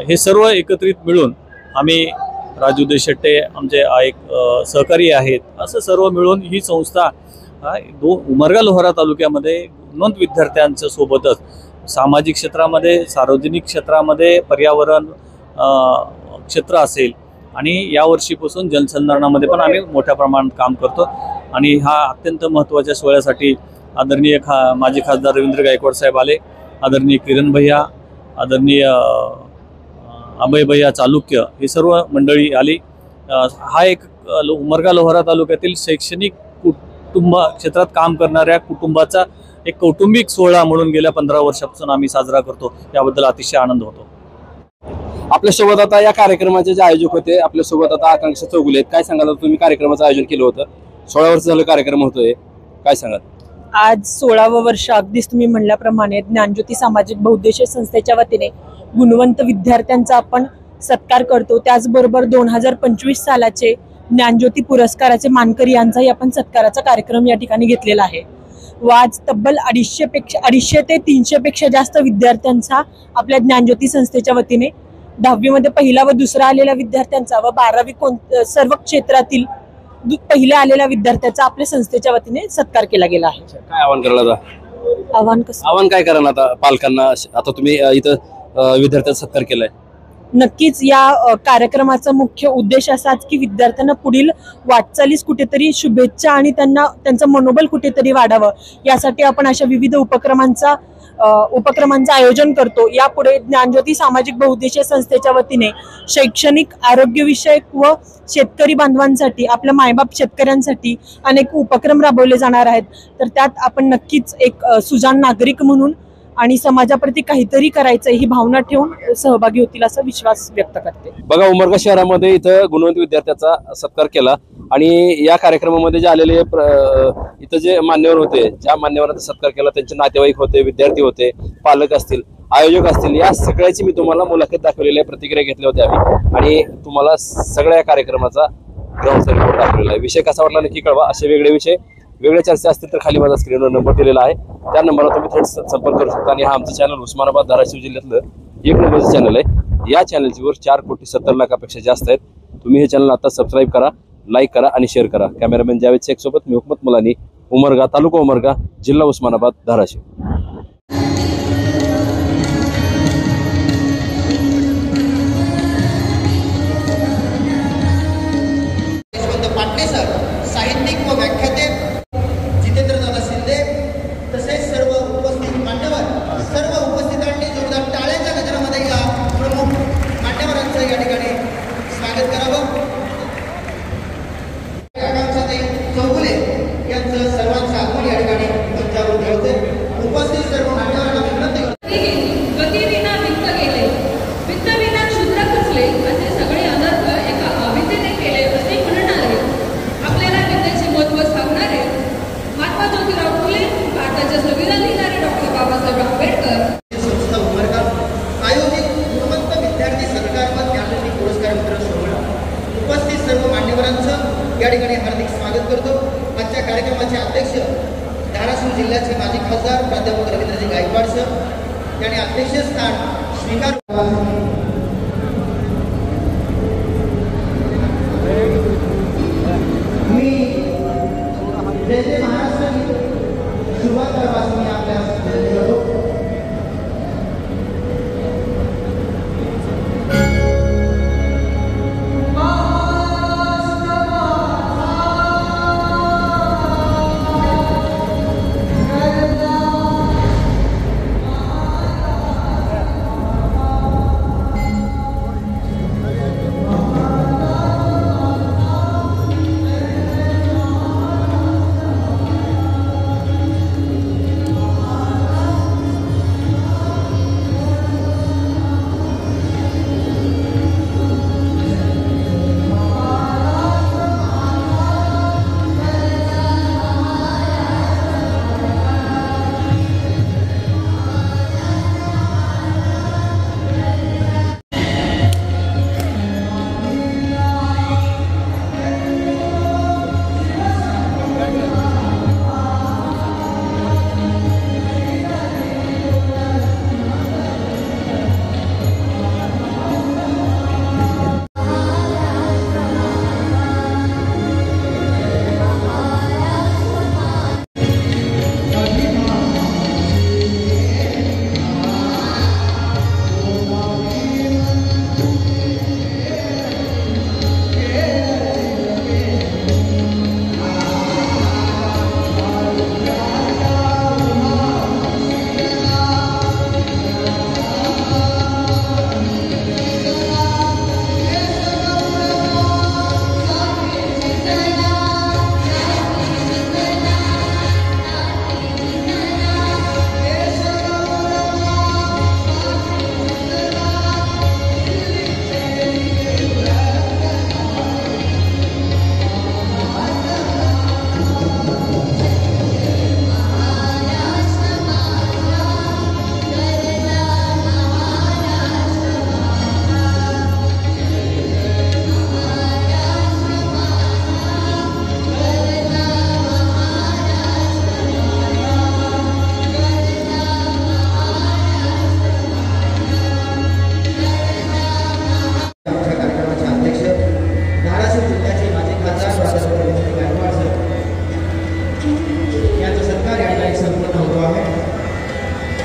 S13: हे सर्व एकत्रित मिळून आम्ही राजू देशेट्टे आमचे एक सहकारी आहेत, असं सर्व मिळून ही संस्था उमरगा लोहारा तालुक्यामध्ये गुणवंत विद्यार्थ्यांच्या सोबतच सामाजिक क्षेत्रामध्ये, सार्वजनिक क्षेत्रामध्ये, पर्यावरण क्षेत्र असेल आणि यावर्षीपासून जलसंधारणामध्ये पण आम्ही मोठ्या प्रमाणात काम करतो. आणि हा अत्यंत महत्त्वाच्या सोहळ्यासाठी आदरणीय माजी खासदार रवींद्र गायकवाड साहेब आले, आदरणीय किरण भैया, आदरणीय अभय भैया चालुक्य, ही सर्व मंडळी आली. हा एक उमरगा लोहारा तालुक्यातील शैक्षणिक कुटुंब क्षेत्रात काम करणाऱ्या कुटुंबाचा एक कौटुंबिक सोहळा म्हणून गेल्या 15 वर्षापासून आम्ही साजरा करतो. याबद्दल अतिशय आनंद होतो.
S1: आपल्यासोबत आता या कार्यक्रमाचे जे आयोजक होते, आपल्यासोबत आता आकांक्षा चौगुले आहेत. काय सांगाल, तुम्ही कार्यक्रमाचं आयोजन केलं होतं, 16 वर्ष झालं कार्यक्रम होतोय, काय सांगाल?
S14: आज 16वं वर्ष अगदीच तुम्ही म्हणल्याप्रमाणे ज्ञानज्योती सामाजिक बहुउद्देशीय संस्थेच्या वतीने गुणवंत विद्यार्थ्यांचा आपण सत्कार करतो. त्याचबरोबर 2025 सालाचे ज्ञानज्योती पुरस्काराचे मानकरी यांचाही आपण सत्काराचा कार्यक्रम या ठिकाणी घेतलेला आहे. व आज तब्बल 250 ते 300 पेक्षा जास्त विद्यार्थ्यांचा आपल्या ज्ञानज्योती संस्थेच्या वतीने 10वीमध्ये पहिला व दुसरा आलेल्या विद्यार्थ्यांचा व 12वी सर्व क्षेत्रातील पहिल्या आलेल्या विद्यार्थ्याचा आपल्या संस्थेच्या वतीने सत्कार केला गेला आहे.
S1: काय आवाहन करायला? आवाहन काय कराल आता पालकांना? आता तुम्ही इथं विद्यार्थ्यांचा सत्कार केलाय,
S14: नक्कीच या कार्यक्रमाचा मुख्य उद्देश असाच की विद्यार्थ्यांना पुढील वाटचालीस कुठेतरी शुभेच्छा आणि त्यांचं मनोबल कुठेतरी वाढावं यासाठी आपण अशा विविध उपक्रमांचं आयोजन करतो. यापुढे ज्ञानज्योती सामाजिक बहुउद्देशीय संस्थेच्या वतीने शैक्षणिक, आरोग्यविषयक व शेतकरी बांधवांसाठी, आपल्या मायबाप शेतकऱ्यांसाठी अनेक उपक्रम राबवले जाणार आहेत. तर त्यात आपण नक्कीच एक सुजाण नागरिक म्हणून आणि समाजाप्रती काहीतरी करायचं ही भावना ठेवून सहभागी होतील असा विश्वास व्यक्त करते.
S1: बघा, उमरगा शहरामध्ये इथं गुणवंत विद्यार्थ्याचा सत्कार केला आणि या कार्यक्रमामध्ये जे आलेले इथं जे मान्यवर होते, ज्या मान्यवरांचा सत्कार केला त्यांचे नातेवाईक होते, विद्यार्थी होते, पालक असतील, आयोजक असतील, या सगळ्याची मी तुम्हाला मुलाखत दाखवलेल्या प्रतिक्रिया घेतल्या होत्या आम्ही आणि तुम्हाला सगळ्या या कार्यक्रमाचा ग्राउंडचा रिपोर्ट दाखवलेला आहे. विषय कसा वाटला नक्की कळवा. असे वेगळे विषय, वेगळ्या चर्चा असतील तर खाली माझा स्क्रीनवर नंबर दिलेला आहे, त्या नंबरला तुम्ही थेट संपर्क करू शकता. आणि हा आमचं चॅनल उस्मानाबाद धाराशिव जिल्ह्यातलं 1 नंबरचं चॅनल आहे. या चॅनलची वर 4,70,00,000पेक्षा जास्त आहेत. तुम्ही हे चॅनल आता सबस्क्राईब करा, लाईक करा आणि शेअर करा. कॅमेरामॅन जावेद शेख सोबत मी हुकमत मुलानी, उमरगा, तालुका उमरगा, जिल्हा उस्मानाबाद, धाराशिव.
S4: करावंसं. त्याने अध्यक्षस्थान स्वीकार. मी जय जय महाराष्ट्र सुरुवात करपासून मी आपल्यास करतो.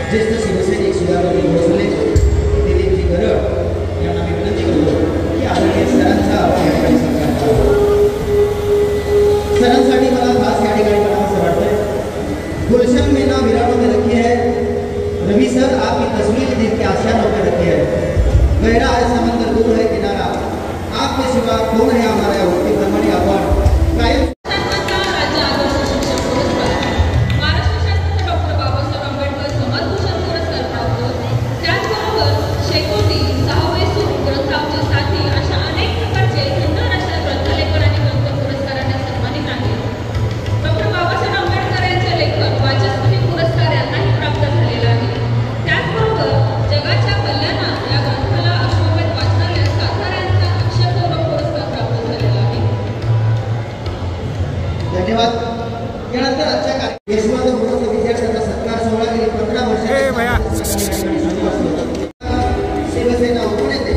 S4: ज्येष्ठ शिवसैनिक सुधाकर भोसले दिलीपजी गरड यांना मी विनंती करतो की आदरणीय सरांचा या ठिकाणी सत्कार करावा. सरांसाठी मला खास या ठिकाणी करावंसं वाटतंय. गुलशन में ना विराटों में रखी है रवि सर, आपकी तस्वीर देख के आशियानों पे रखी है. गहरा है समंदर, दूर है किनारा, आपके सिवा कौन है हमारा उक्ती प्रमाणे आपण कायम धन्यवाद. यानंतर आजच्या यशवंत गुणवंत विद्यार्थ्यांचा सत्कार सोहळा गेली 15 वर्षांच्या शिवसेना उपनेते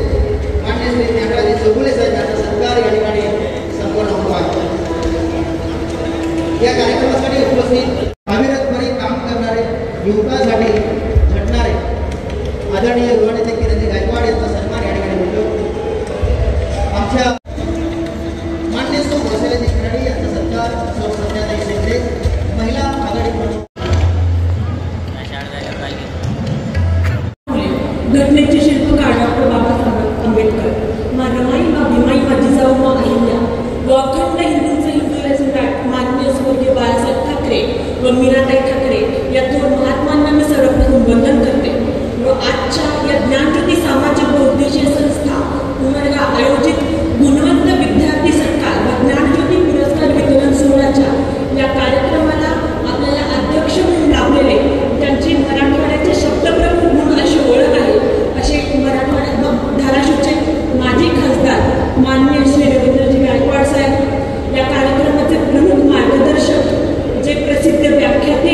S4: मान्य श्री ज्ञानराजे चौगुले साहेबांचा सत्कार या ठिकाणी संपन्न होतो आहे. या कार्यक्रमासाठी उपस्थित अविरतपणे काम करणारे युवकांसाठी झटणारे आदरणीय युवानेते किरण गायकवाड यांचा सन्मान या ठिकाणी होतो. आमच्या मान्य सौ वसलेजी खराडी यांचा सत्कार सौ संध्याताई शेंडे महिला आघाडी प्रमुख.
S14: घटनेचे शिल्पकार डॉक्टर बाबासाहेब आंबेडकर, रमाई मा भीमाई माझी जाऊ मा अहिल्या व अखंड हिंदूंचे हिंदू सम्राट माननीय स्वर्गीय बाळासाहेब ठाकरे व मीराताई ठाकरे या दोन महात्मांना मी सर्वप्रथम वंदन करते व आजच्या या ज्ञानज्योती सामाजिक बहुउद्देशीय संस्था उमरगा आयोजित गुणवंत विद्यार्थी सत्कार व ज्ञानज्योती पुरस्कार वितरण सोहळ्याच्या या कार्यक्रमाला आपल्याला अध्यक्ष म्हणून लाभलेले त्यांची मराठवाड्याचे शब्दप्रमुख म्हणून अशी ओळख आहे असे मराठवाड्यात धाराशिवचे माजी खासदार माननीय श्री रवींद्रजी गायकवाड साहेब, या कार्यक्रमाचे प्रमुख मार्गदर्शक जे प्रसिद्ध व्याख्याते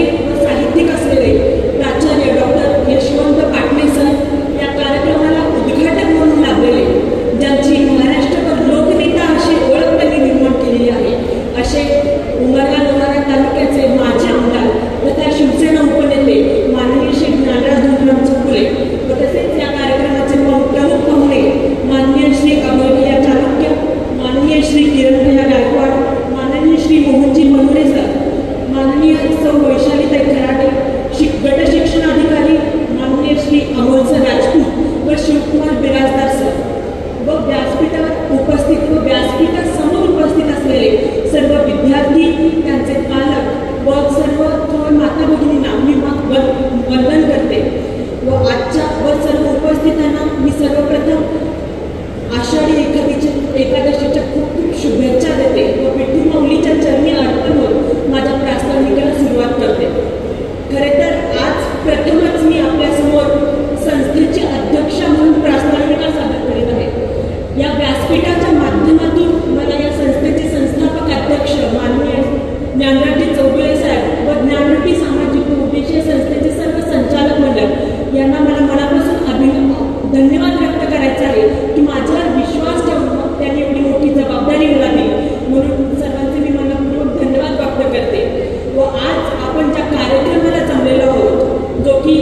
S14: श्री अमोल सर राजपूत व शिवकुमार बिराजदार सर व व्यासपीठावर उपस्थित व व्यासपीठासमोर उपस्थित असलेले सर्व विद्यार्थी, त्यांचे पालक व सर्व थोर माता भगिनींना मी वंदन करते व आजच्या व सर्व उपस्थितांना मी सर्वप्रथम आषाढी एकादशीच्या खूप खूप शुभेच्छा देते व विठ्ठल माऊलीच्या चरणी अर्पण होत माझ्या प्रास्ताविकेला सुरुवात करते. खरे तर आज प्रथमच मी आपल्यासमोर संस्थेचे अध्यक्ष म्हणून प्रास्ताविका सादर करीत आहे. या व्यासपीठाच्या माध्यमातून मला या संस्थेचे संस्थापक अध्यक्ष माननीय ज्ञानरावजी चौगुले साहेब व ज्ञानरूपी सामाजिक उद्देशीय संस्थेचे सर्व संचालक मंडळ यांना मला मनापासून धन्यवाद व्यक्त करायचा आहे की माझ्यावर विश्वास ठेवून त्यांनी एवढी मोठी जबाबदारी मला दिली, म्हणून सर्वांचे मी मनपूर्वक धन्यवाद व्यक्त करते. व आज आपण ज्या कार्यक्रमाला जमलेलो आहोत, जो की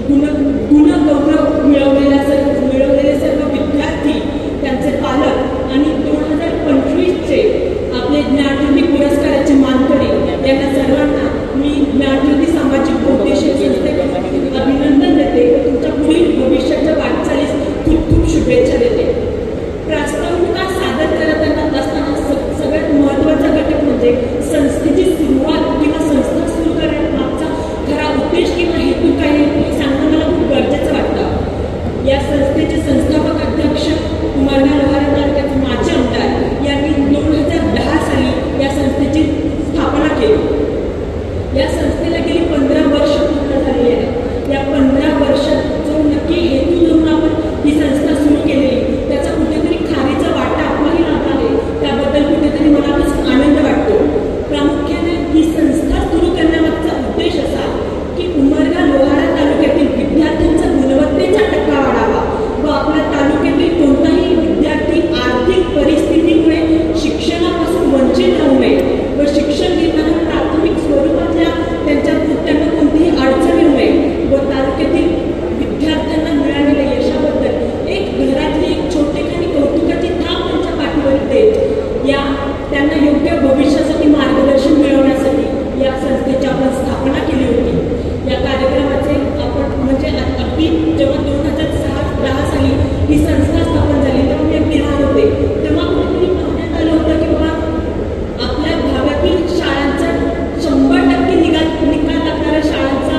S14: गुणगौरव मिळवलेले सर्व विद्यार्थी, त्यांचे पालक आणि 2025चे आपले ज्ञानज्योती पुरस्काराचे मानकरी, यांना सर्वांना मी ज्ञानज्योती सामाजिक उद्देशीय संस्थेकडून अभिनंदन देते व तुमच्या पुढील भविष्याच्या वाटचालीस खूप खूप शुभेच्छा देते. प्रास्ताविका सादर करत असताना सगळ्यात महत्त्वाचा घटक म्हणजे संस्थेची सुरुवात किंवा संस्था सुरू करण्यामागचा खरा उद्देश किंवा हेतू काय हे सांगणं मला खूप गरजेचं वाटतं. या संस्थेचे संस्थापक अध्यक्ष उमरगा लोहारा तालुक्याचे माजी आमदार यांनी 2010 साली या संस्थेची स्थापना केली. या संस्थेला गेली 15 वर्ष पूर्ण झाली आहे. या 15 वर्षात जो नक्की हेतू धरून आपण ही संस्था सुरू केली, त्याचा कुठेतरी खारीचा वाटा आपलाही लागला आहे. त्याबद्दल कुठेतरी मनापासून आनंद वाटतो. प्रामुख्याने ही संस्था सुरू करण्यामागचा उद्देश असा की उमरगा लोहारा तालुक्यातील विद्यार्थ्यांचा गुणवत्तेचा टक्का वाढावा व आपल्या तालुक्यातील कोणताही विद्यार्थी आर्थिक परिस्थितीमुळे शिक्षणापासून वंचित राहू नये व शिक्षण घेताना प्राथमिक स्वरूपातल्या त्यांना कोणतीही अडचण येऊ नये व तालुक्यातील विद्यार्थ्यांना मिळालेल्या यशाबद्दल एक घरातली एक छोटेखानी कौतुकाची थाप त्यांच्या पाठीवर देत त्यांना योग्य भविष्यासाठी मार्गदर्शन मिळवण्यासाठी या संस्थेची आपण स्थापना केली होती. या कार्यक्रमाचे आपण म्हणजे अगदी जेव्हा 2010 साली ही संस्था स्थापन झाली तेव्हा मी अगदी लहान होते. तेव्हा कुठेतरी पाहण्यात आलं होतं की बाबा आपल्या भागातील शाळांचा 100% निकाल लागणाऱ्या शाळांचा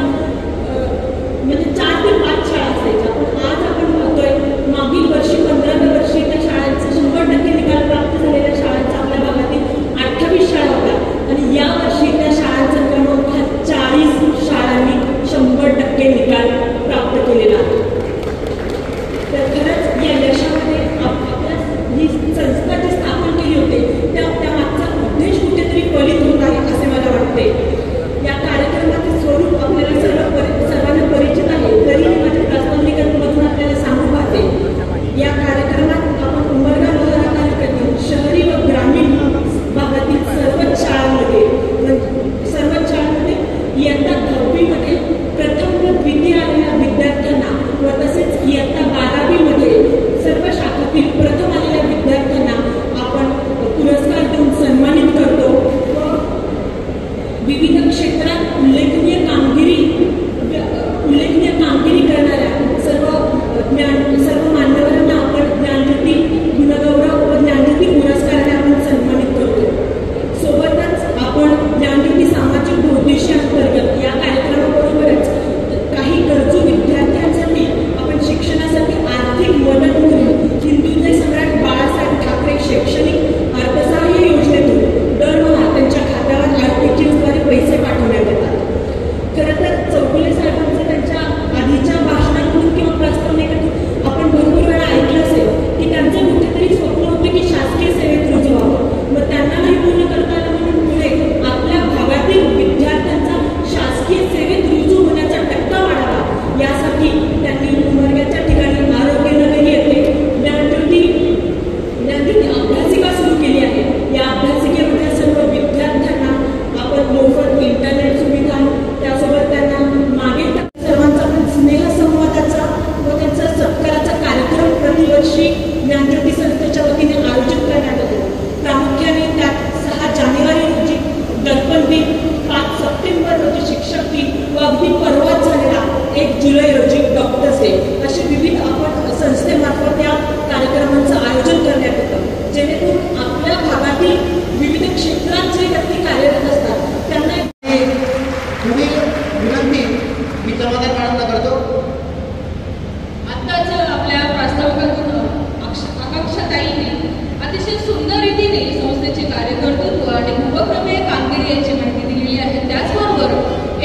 S14: म्हणजे 4 ते 5 शाळा असायच्या. पण आज आपण पाहतोय मागील वर्षी 15व्या वर्षी त्या शाळांचा 100% निकाल प्राप्त झालेल्या शाळांचा आपल्या भागातील 28 शाळा होत्या आणि या वर्षी त्या शाळांचा क्रमांक 40 शाळांनी 100% निकाल प्राप्त केलेला आहे. तर खरंच या यशामध्ये आपल्या ही संस्था जी स्थापन केली होती त्यामागचा उद्देश कुठेतरी फलित होत आहे असे मला वाटते. या कार्यक्रमाचे स्वरूप आपल्याला सर्वांना परिचित आहे, तरी माझ्या प्रास्ताविकेतून आपल्याला सांगू पाहते. या कार्यक्रमात आपण उमरगा लोहारा तालुक्यातील शहरी व ग्रामीण भागातील सर्वच शाळांमध्ये इयत्ता 10वीमध्ये प्रथम व द्वितीय आलेल्या विद्यार्थ्यांना व तसेच इयत्ता 12वीमध्ये सर्व शाखातील प्रथम आलेल्या विद्यार्थ्यांना आपण पुरस्कार देऊन सन्मानित करतो व विविध क्षेत्रात उल्लेखनीय कामगिरी करणाऱ्या सर्व मान्यवरांना आपण ज्ञानज्योती गुणगौरव व ज्ञानज्योती पुरस्काराने आपण सन्मानित करतो. सोबतच आपण ज्ञानज्योती सामाजिक उद्देशी अंतर्गत या कार्यक्रमाबरोबरच काही गरजू विद्यार्थ्यांसाठी आपण शिक्षणासाठी आर्थिक मदत म्हणून हिंदुत्व सम्राट बाळासाहेब ठाकरे शैक्षणिक अर्थसहाय्य योजनेतून दरमहा त्यांच्या खात्यावर आर्थिकद्वारे पैसे पाठवण्यात येतात. खरं तर चौगुले साहेबांचं त्यांच्या आधीच्या भाषणातून किंवा प्रस्तावनेतून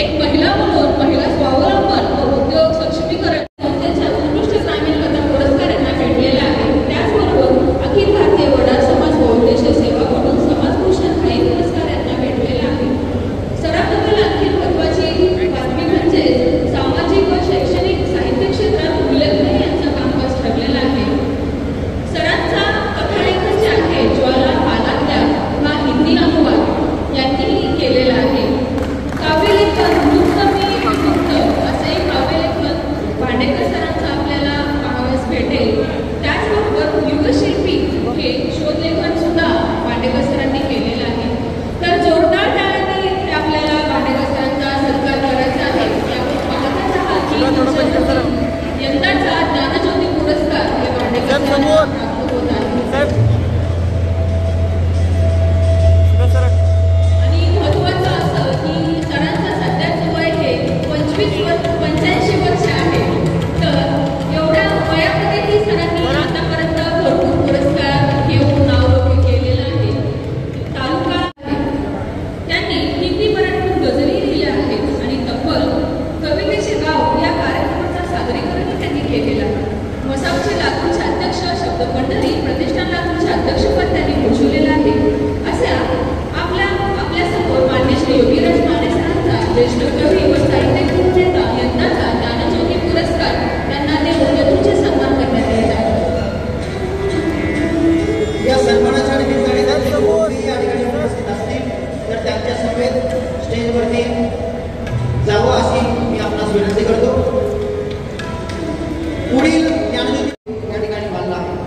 S15: एक महिला म्हणून महिला स्वावलंबन व उद्योग सक्षमीकरण संस्थेच्या उत्कृष्ट ग्रामीण कथा पुरस्कार यांना भेटलेला आहे. त्याचबरोबर अखिल भारतीय वडार समाज बहुउद्देशीय सेवा म्हणून समाजभूषण हा एक पुरस्कार यांना भेटलेला आहे. सरांबद्दल आणखी महत्त्वाची बातमी म्हणजे सामाजिक व शैक्षणिक साहित्य क्षेत्रात उल्लेखनीय यांचं कामकाज ठरलेलं आहे. सरांचा कथालेखन जे आहे ज्वाला पालातल्या हा हिंदी अनुवाद यांनीही केलेला आहे. काव्यलेखन मुक्तमी विमुक्त असे काव्यलेखन भांडेकर सरांचं आपल्याला पाहावयास भेटेल. त्याचबरोबर युगशिल्पी हे शोधलेखन सुद्धा भांडेकर सरांनी केलेलं आहे. तर जोरदार टाळ्यांनी इथे आपल्याला भांडेकर सरांचा सत्कार करायचा आहे. आपण पाहतच आहात की यंदाचा ज्ञानज्योती पुरस्कार हे भांडेकर सरांना प्राप्त होत आहे. आणि महत्त्वाचं असं की सरांचं सध्याचं वय हे 85 वर्ष आहे. तर एवढ्या वयामध्येही सरांनी आतापर्यंत भरपूर पुरस्कार घेऊन नावलौकिक केलेलं आहे. तालुका त्यांनी हिंदी मराठीतून गझली लिहिल्या आहेत आणि तब्बल कवितेचे गाव या कार्यक्रमाचा सादरीकरण त्यांनी केलेलं आहे. मसापचे लातूरचे अध्यक्ष शब्दपंढरी प्रतिष्ठान लातूरचे अध्यक्षपद त्यांनी भूषवलेलं आहे. अशा आपल्यासमोर मान्य श्री योगीराज माने सरांचा ज्येष्ठ कवी व साहित्यिक नेता यंदाचा ज्ञानज्योती पुरस्कार त्यांना देऊन यथोचित सन्मान करण्यात येत आहे.
S4: या सन्मानाच्या निमित्ताने या ठिकाणी उपस्थित असतील तर त्यांच्या समेत स्टेजवरती जावं अशी मी आपणास विनंती करतो. पुढील ज्ञानज्योती या ठिकाणी मानला आहे.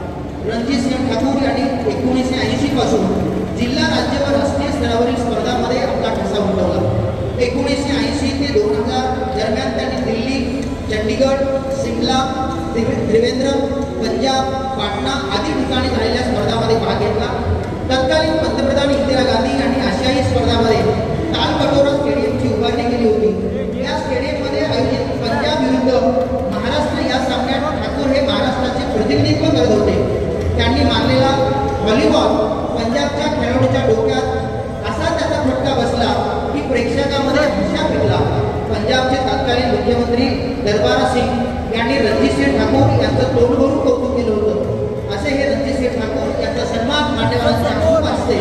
S4: रणजितसिंह ठाकूर यांनी 1980 पासून जिल्हा राज्य व राष्ट्रीय स्तरावरील स्पर्धांमध्ये आपला ठसा उमटवला. 1980 ते 2000 दरम्यान त्यांनी दिल्ली, चंडीगड, सिमला, त्रिवेंद्रम, पंजाब, पाटणा आदी ठिकाणी झालेल्या स्पर्धांमध्ये भाग घेतला. तत्कालीन पंतप्रधान इंदिरा गांधी यांनी आशियाई स्पर्धांमध्ये तालकटोरा स्टेडियमची उभारणी केली होती. या स्टेडियममध्ये आयोजित पंजाब विरुद्ध महाराष्ट्र या सामन्यात ठाकूर हे महाराष्ट्राचे प्रतिनिधित्व करत होते. त्यांनी मारलेला व्हॉलीबॉल पंजाबच्या खेळाडूच्या डोक्यात असा त्याचा फटका बसला की प्रेक्षकांमध्ये हशा फिरला. पंजाबचे तत्कालीन मुख्यमंत्री दरबारा सिंग यांनी रणजितसिंह ठाकूर यांचं तोंड भरून कौतुक केलं होतं. असे हे रणजितसिंह ठाकूर यांचा सन्मान मान्यवरांचा खूप असते.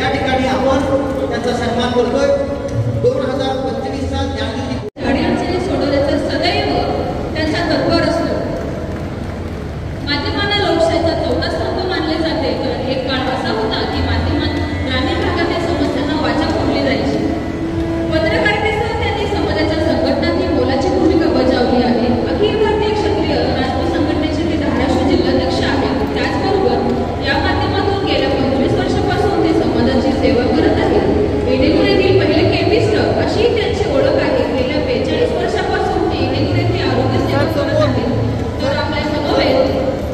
S4: या ठिकाणी आपण त्यांचा सन्मान करतोय. 2025 साल ज्ञानज्योती
S15: अडचणी सोडवण्याचा सदैव त्यांचा तत्पर असतो. माध्यमांना लोकशाहीचा चौथा स्तंभ मानले जाते. तर एक काळ असा होता की माध्यमात ग्रामीण भागातील समस्यांना वाचा फोडली जायची. पत्रकारितेसह त्यांनी समाजाच्या संघटनांनी मोलाची भूमिका बजावली आहे. अखिल भारतीय क्षत्रिय राजपूत संघटनेचे ते धाराशिव जिल्हाध्यक्ष आहेत. त्याचबरोबर या माध्यमातून गेल्या 25 वर्षापासून ते समाजाची सेवा करत आहेत. येणेगूर येथील पहिले केमिस्ट अशी त्यांची ओळख आहे. गेल्या 42 वर्षापासून ते येणेगूर येथे आरोग्य सेवा करत आहेत. तर आपल्या समवेत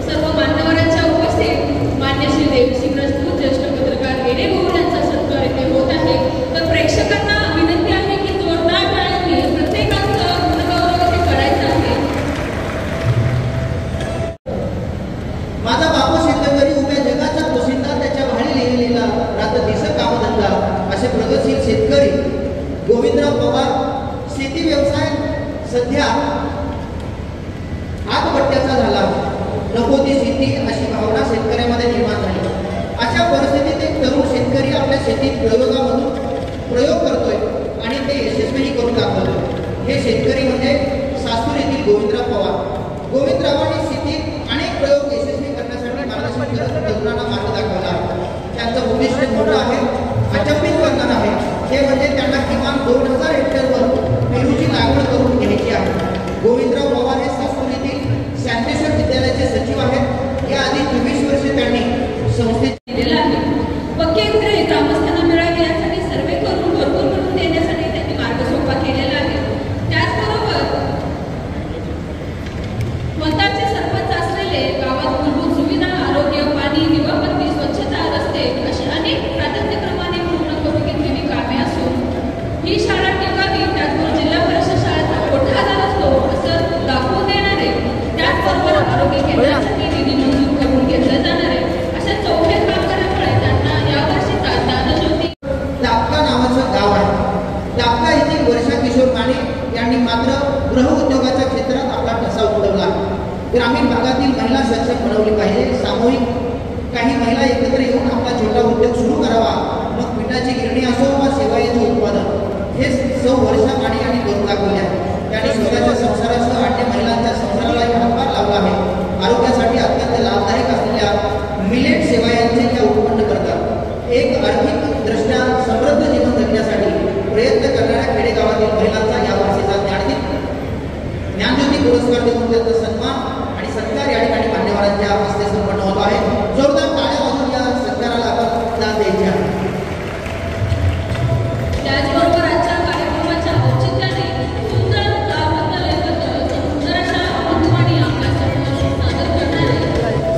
S15: सर्व मान्यवरांच्या उपस्थित मान्य श्री देवसिंग राजपूत ज्येष्ठ पत्रकार येणेगूर यांचा सत्कार इथे होत आहे. तर प्रेक्षकांना विनंती आहे की जोरदार टाळ्यांनी प्रत्येकाचं गुणगौरव इथे करायचं आहे.
S4: माझा बापू शेतकरी उभ्या जगाचा पोशिंदा त्याच्या भाडी लिहिलेला रात दिस कामधंदा असे प्रगतशील शेतकरी गोविंदराव पवार. शेती व्यवसाय सध्या आत्महत्याचा झाला. नको ती शेती अशी भावना शेतकऱ्यामध्ये निर्माण झाली. अशा परिस्थितीत एक तरुण शेतकरी आपल्या शेतीत प्रयोग करतोय आणि ते यशस्वीही करून दाखवतोय. हे शेतकरी म्हणजे सासूर येथील गोविंदराव पवार. गोविंदरावांनी शेतीत अनेक प्रयोग यशस्वी करण्यासाठी मार्गदर्शन करत तरुणांना मार्ग दाखवला. त्यांचं उद्दिष्ट मोठं आहे, अचंबित वर्णन आहे. ते म्हणजे त्यांना किमान 2000 हेक्टरवर पेरूची लागवड करून घ्यायची आहे. गोविंदराव पवार हे सासूर येथील शांतेश्वर विद्यालयाचे सचिव आहेत. याआधी 24 वर्षे त्यांनी संस्थेत
S15: दिलेला आहे. पक्के घरे ग्रामस्थांना मिळावे यासाठी सर्वे करून भरपूर मिळवून देण्यासाठी त्यांनी मार्ग सोपा केलेला आहे. त्याचबरोबर मतदारचे सरपंच असलेले गावात मूलभूत सुविधा, आरोग्य, पाणी, दिवाबत्ती, स्वच्छता, रस्ते अशी अनेक प्राधान्यक्रमाने पूर्ण करून घेतलेली कामे असून ही शाळा टिकावी. त्याचबरोबर जिल्हा परिषद शाळेचा मोठा आधार असतो असं दाखवून देणारे, त्याचबरोबर आरोग्य केंद्रासाठी निधी मंजूर करून घेतला जाणार आहे अशा 4
S4: ग्रामीण भागातील महिला सक्षम बनवली पाहिजे. सामूहिक काही महिला एकत्र येऊन आपला छोटा उद्योग सुरू करावा. मग पिठाची गिरणी असो वा सेवायचं उत्पादन, हे 6 वर्षा पाणी आणि करून दाखवले आहे. त्याने स्वतःच्या संसारासह 8 महिलांच्या संसारालाही हातभार लावला आहे. आरोग्यासाठी अत्यंत लाभदायक असलेल्या मिलेट सेवायांचे त्या उत्पन्न करतात. एक आर्थिक दृष्ट्या समृद्ध जीवन जगण्यासाठी प्रयत्न करणाऱ्या खेडेगावातील महिलांचा या वर्षीचा ज्ञानज्योती पुरस्कार देऊन त्यांचा सन्मान आणि सत्कार या ठिकाणी मान्यवरांच्या हस्ते संपन्न होत आहे. जोरदार टाळ्या वाजवून या सत्काराला आपण दाद द्यायची आहे.
S15: त्याचबरोबर आजच्या कार्यक्रमाच्या औचित्याने सुंदर सुंदर अशा मधुवाणी आपल्या समोर सादर करणारे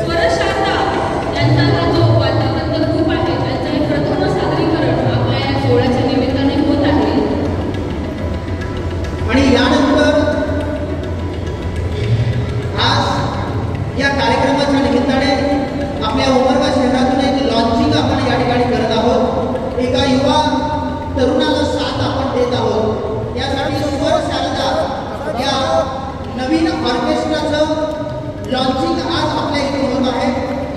S15: स्वरशारदा यांचा हा जो वाद्यवृंद ग्रुप आहे त्यांचं हे प्रथम सादरीकरण आपल्या या सोहळ्याच्या निमित्ताने होत आहे.
S4: आणि यानंतर आज या कार्यक्रमाच्या निमित्ताने आपल्या उमरगा शहरातून एक लॉन्चिंग आपण या ठिकाणी करत आहोत. एका युवा तरुणाला साथ आपण देत आहोत. यासाठी स्वर शारदा या नवीन ऑर्केस्ट्राचं लॉन्चिंग आज आपल्या इथे होत आहे.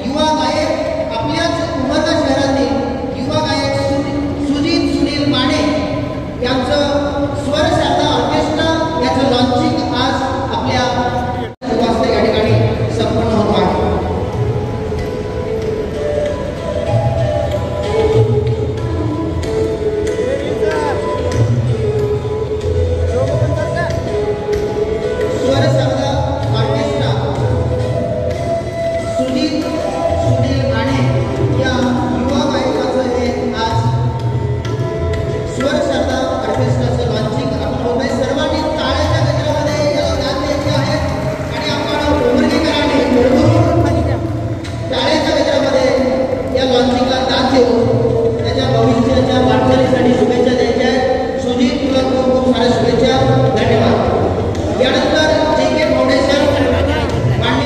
S4: युवा गायक आपल्याच उमरगा शहरातील युवा गायक सुजित सुनील माने यांचं स्वर शारदा ऑर्केस्ट्रा याचं लॉन्चिंग आज आपल्या वाजता या ठिकाणी संपन्न होत आहे. स्वर शारदा ऑर्केस्ट्रा सुजित सुनील माने या युवा गायकाचं हे आज स्वर शारदा ऑर्केस्ट्राचं लॉन्चिंग आपण होत आहे. सर्वांनी टाळ्याच्या गजरामध्ये याला दाद द्यायची आहे आणि आपण उमरगेकरांनी भरभरून टाळ्याच्या गजरामध्ये या लॉन्चिंगला दाद देऊन त्याच्या भविष्याच्या वाटचालीसाठी शुभेच्छा द्यायच्या आहेत. सुजित, तुला खूप खूप साऱ्या शुभेच्छा. धन्यवाद. यानंतर JK फाउंडेशन मान्य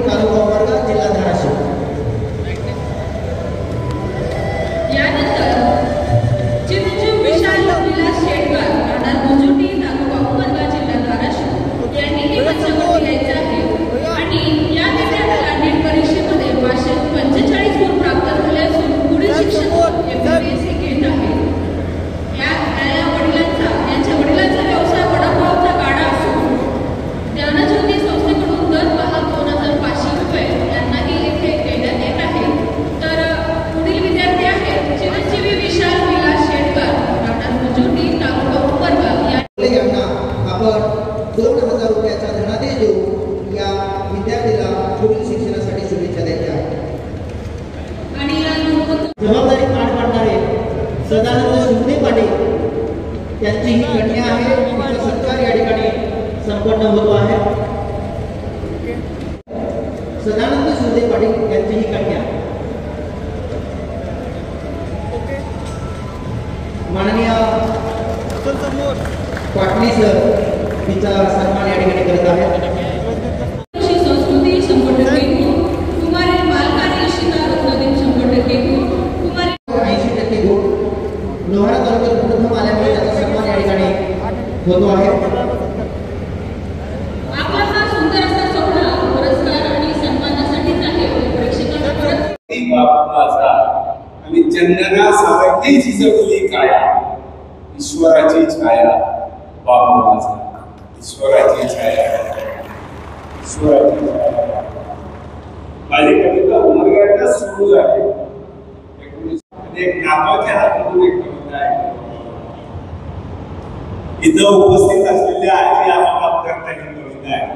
S4: तालुका उमरगा, जिल्हा धाराशिव.
S15: यानंतर चिरंजीव विशाल विलास शेटकर राहणार मुजुटी तालुका उमरगा जिल्हा धाराशिव यांनीही मंचावर यायचं आहे. आणि या विद्यार्थ्याला नीट परीक्षेमध्ये 545 गुण प्राप्त झाले असून पुढील शिक्षण MBBS घेत आहे. यांच्या वडिलांचा व्यवसाय वडापावचा गाडा असून ज्ञानज्योती संस्थेकडून दरमहा 2500 रुपये यांनाही इथे देण्यात येत आहे. तर पुढील विद्यार्थी आहेत चिरंजीवी विशाल विलास शेटकर राहणार मुजुटी तालुका उमरगा
S4: यांना आपण 2000 रुपयाचा धनादेश देऊ या विद्यार्थीला पुढील शिक्षणासाठी शुभेच्छा द्यायच्या आहेत.
S15: आणि
S4: जबाबदारी पार पाडणारे सदानंद शिंदे पाटील त्यांची ही कन्या आहे. तिचा सत्कार या ठिकाणी संपन्न होतो आहे. सदानंद शिंदे पाटील यांची ही कन्या माननीय पाटणी सर तिचा सन्मान या ठिकाणी करत आहेत.
S15: संस्कृती 100% गुण, कुमारी बालकार्य शिकार रत्नदीप 100% गुण, कुमारी
S4: 80% गुण. लोहारा तालुक्यात प्रथम आल्यामुळे त्याचा सन्मान या ठिकाणी होतो आहे.
S15: आपला हा सुंदर असा सोहळा पुरस्कार आणि सन्मानासाठीच आहे. प्रेक्षकांना परत
S16: माझा आणि चंदना सारखी जगली काया, ईश्वराची छाया बाप माझा, ईश्वराची छाया, ईश्वराची छाया. माझी कविता उमरग्यातच सुरू झाली. एक नावाच्या हातून एक कविता आहे. इथं उपस्थित असलेल्या आजी आजोबांकरता ही कविता आहे.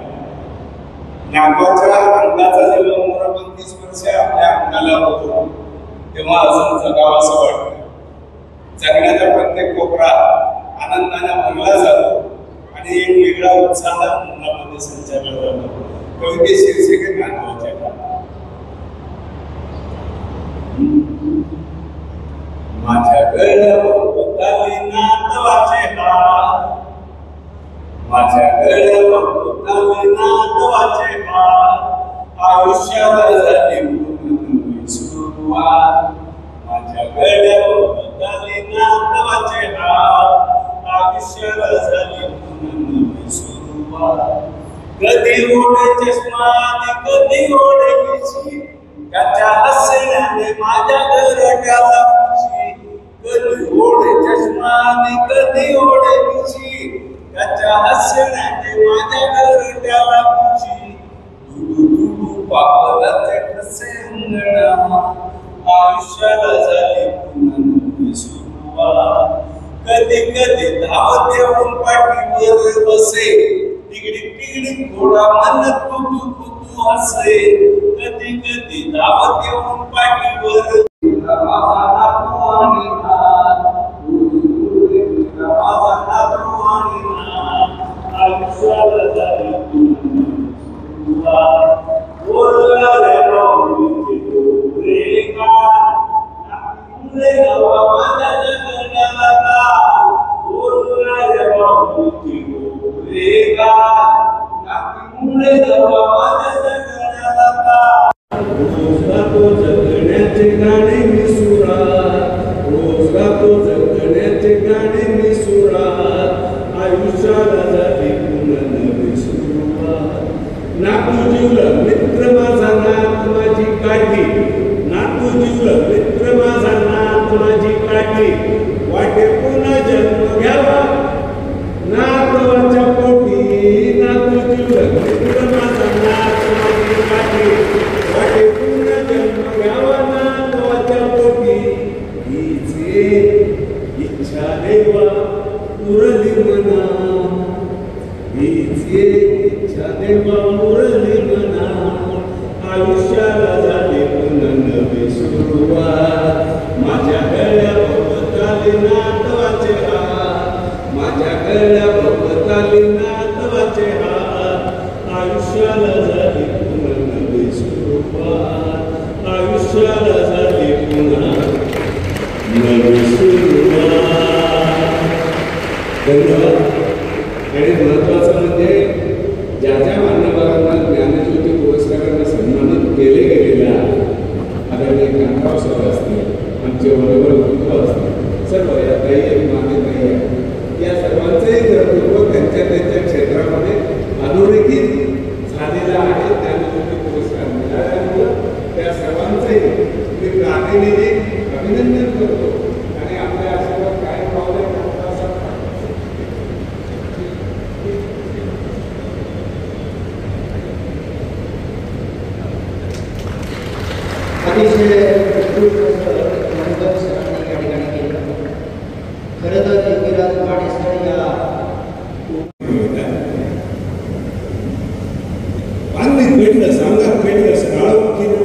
S16: नागवाच्या अंगाचा जेव्हा मोरापंती स्पर्श आपल्या अंगाला होतो तेव्हा अजून जगावं असं वाटतं. जगण्याचा प्रत्येक कोपरा आनंदाने भरला जातो आणि एक वेगळा उत्साह मनामध्ये संचारला जातो. कविते शीर्षक आहे नागवाच्या. माझ्या गळ्यावर नातवाचे हार, माझ्या गळ्यावर नातवाचे हार, आयुष्यावर झाली सुरुवात. माझ्या गळ्यावर झाले नातवाचे हात आयुष्याला झाली पुन्हा सुरुवात कधी ओढे चष्मा कधी ओढे मिशी त्याच्या हसण्याने माझ्या घरट्याला खुशी कधी ओढे चष्मा कधी ओढे मिशी त्याच्या हसण्याने माझ्या घरट्याला खुशी दुडू दुडू पापलाचे ठसे अंगणा आयुष्याला झाली पुन्हा नवी सुरुवात कधी कधी धावत येऊन पाठीवर बसे टिगडी टिगडी थोडा मन कुतू कुतू हसे कधी कधी धावत येऊन पाठीवर माझा नातू आणि नात माझा नातू आणि नात आयुष्याला झाली पुन्हा बोलणारे राहुलीचे डोळे का नागपुरे गावा माझ्या जगण्याला का बोलणारे राहुलीचे डोळे का नागपुरे गावा माझ्या जगण्याला का रोज गातो जगण्याचे गाणे मी सुरात रोज गातो जगण्याचे गाणे मी सुरात आयुष्याला झाली पुन्हा नवी सुरुवात नातू जीवला मित्र माझा नात माझी काठी नातू जीवला मित्र माझा नात माझी काठी वाटे पुन्हा जन्म घ्यावा नातवाच्या पोटी नातू जीवला मित्र माझा नात माझी काठी वाटे पुन्हा जन्म घ्यावा नातवाच्या पोटी हीच इच्छा देवा पुरली मना हीच इच्छा देवा मुरली मना आयुष्याला झाली पुन्हा नवी सुरुवात माझ्या गळ्या भोवताली नातवाचे हात माझ्या गळ्या भोवताली नातवाचे हात आयुष्याला झाली पुन्हा नवी सुरुवात आयुष्याला झाली पुन्हा नवी सुरुवात धन्यवाद. आणि महत्वाचं म्हणजे ज्या ज्या मान्यवरांना ज्ञानज्योती पुरस्कारांना सन्मानित केले गेलेले आहेत आदरणीय कांतराव सर असतील आमचे बरोबर गुरुत्व असतील सर्व या ताई एक मागे ताई आहे या सर्वांचंही कर्तृत्व त्यांच्या त्यांच्या क्षेत्रामध्ये अधोरेखित झालेलं आहे ज्ञानज्योती पुरस्कार मिळाल्यामुळं त्या सर्वांचंही मी प्रातिनिधिक अभिनंदन करतो आणि आपल्या आशीर्वाद काय पावले
S4: अतिशय खरं तर योगीराज वाडेसर या
S16: पाणीत भेटलं सांगात भेटलं काळोख किना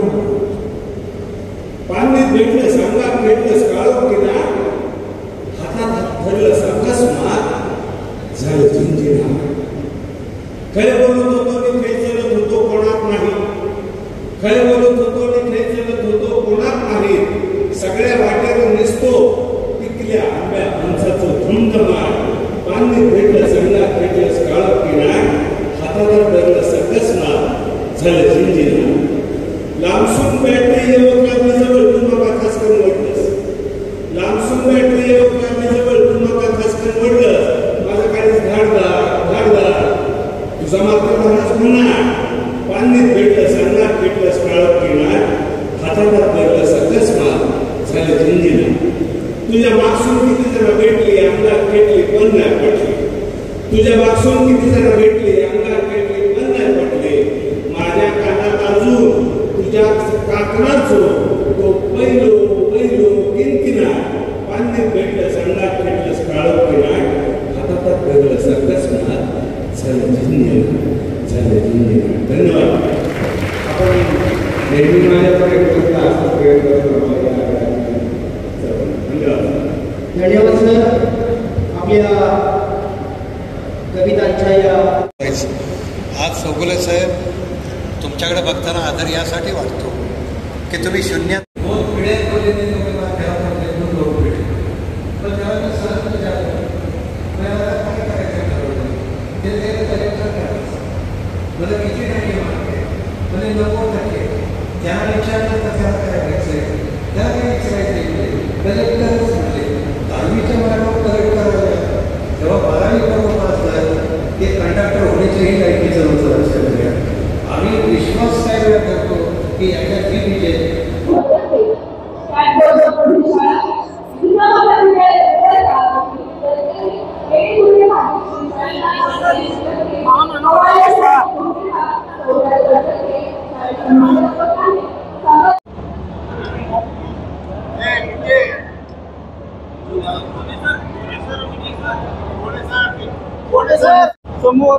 S16: पाणीत भेटलं सांगात भेटलं काळोख किना हातात धरलं अकस्मात झालं झिंझिना खरे बोलत होतो मी खेळ चलत होतो कोणात नाही खरे बोलत होतो मी खेळ चलत होतो कोणात नाही सगळ्या वाटेवर निसतो पिकल्या आंब्या फणसाचं धुमधमाट पाणीत भेटलं सांगात भेटलं काळोख किना हातावर धरलं अकस्मात झालं झिंझिना लांबसून बॅटरी युवकांनी जवळ तुम्हाला खास करून वाटलंस लांबसून बॅटरी युवकांनी जवळ तुम्हाला खास करून वाटलं माझं काही धाडदार तुझा मात्र महाराज म्हणा पाणीत भेटलं सांगणार भेटलंस काळोख किनार हातावर धरलं अकस्मात झालं झिंझिना तुझ्या मागसून किती जण भेटली अंगात भेटली पण नाही पटली तुझ्या मागसून किती जण भेटली अंगात भेटली पण नाही पटले माझ्या कानात अजून तुझ्या काकणाचो तो पहिलो पहिलो किनकिना पाणीत भेटलं संडात भेटलं काळोख किनार हातात धरलं अकस्मात झालं झिंझिना झालं झिंझिना. धन्यवाद. आपण नेहमी माझ्याकडे असं प्रयत्न करतो.
S4: धन्यवाद सर आपल्या कवितांच्या या
S11: आज चौगुले साहेब तुमच्याकडे बघताना आदर यासाठी वाटतो की तुम्ही शून्यात
S17: मला किती टक्के मागते मला 90% ज्या विचारलं तर त्याला काय व्हायचंय त्याला काय एक्सराईज कलेक्टरच म्हटले
S7: समोर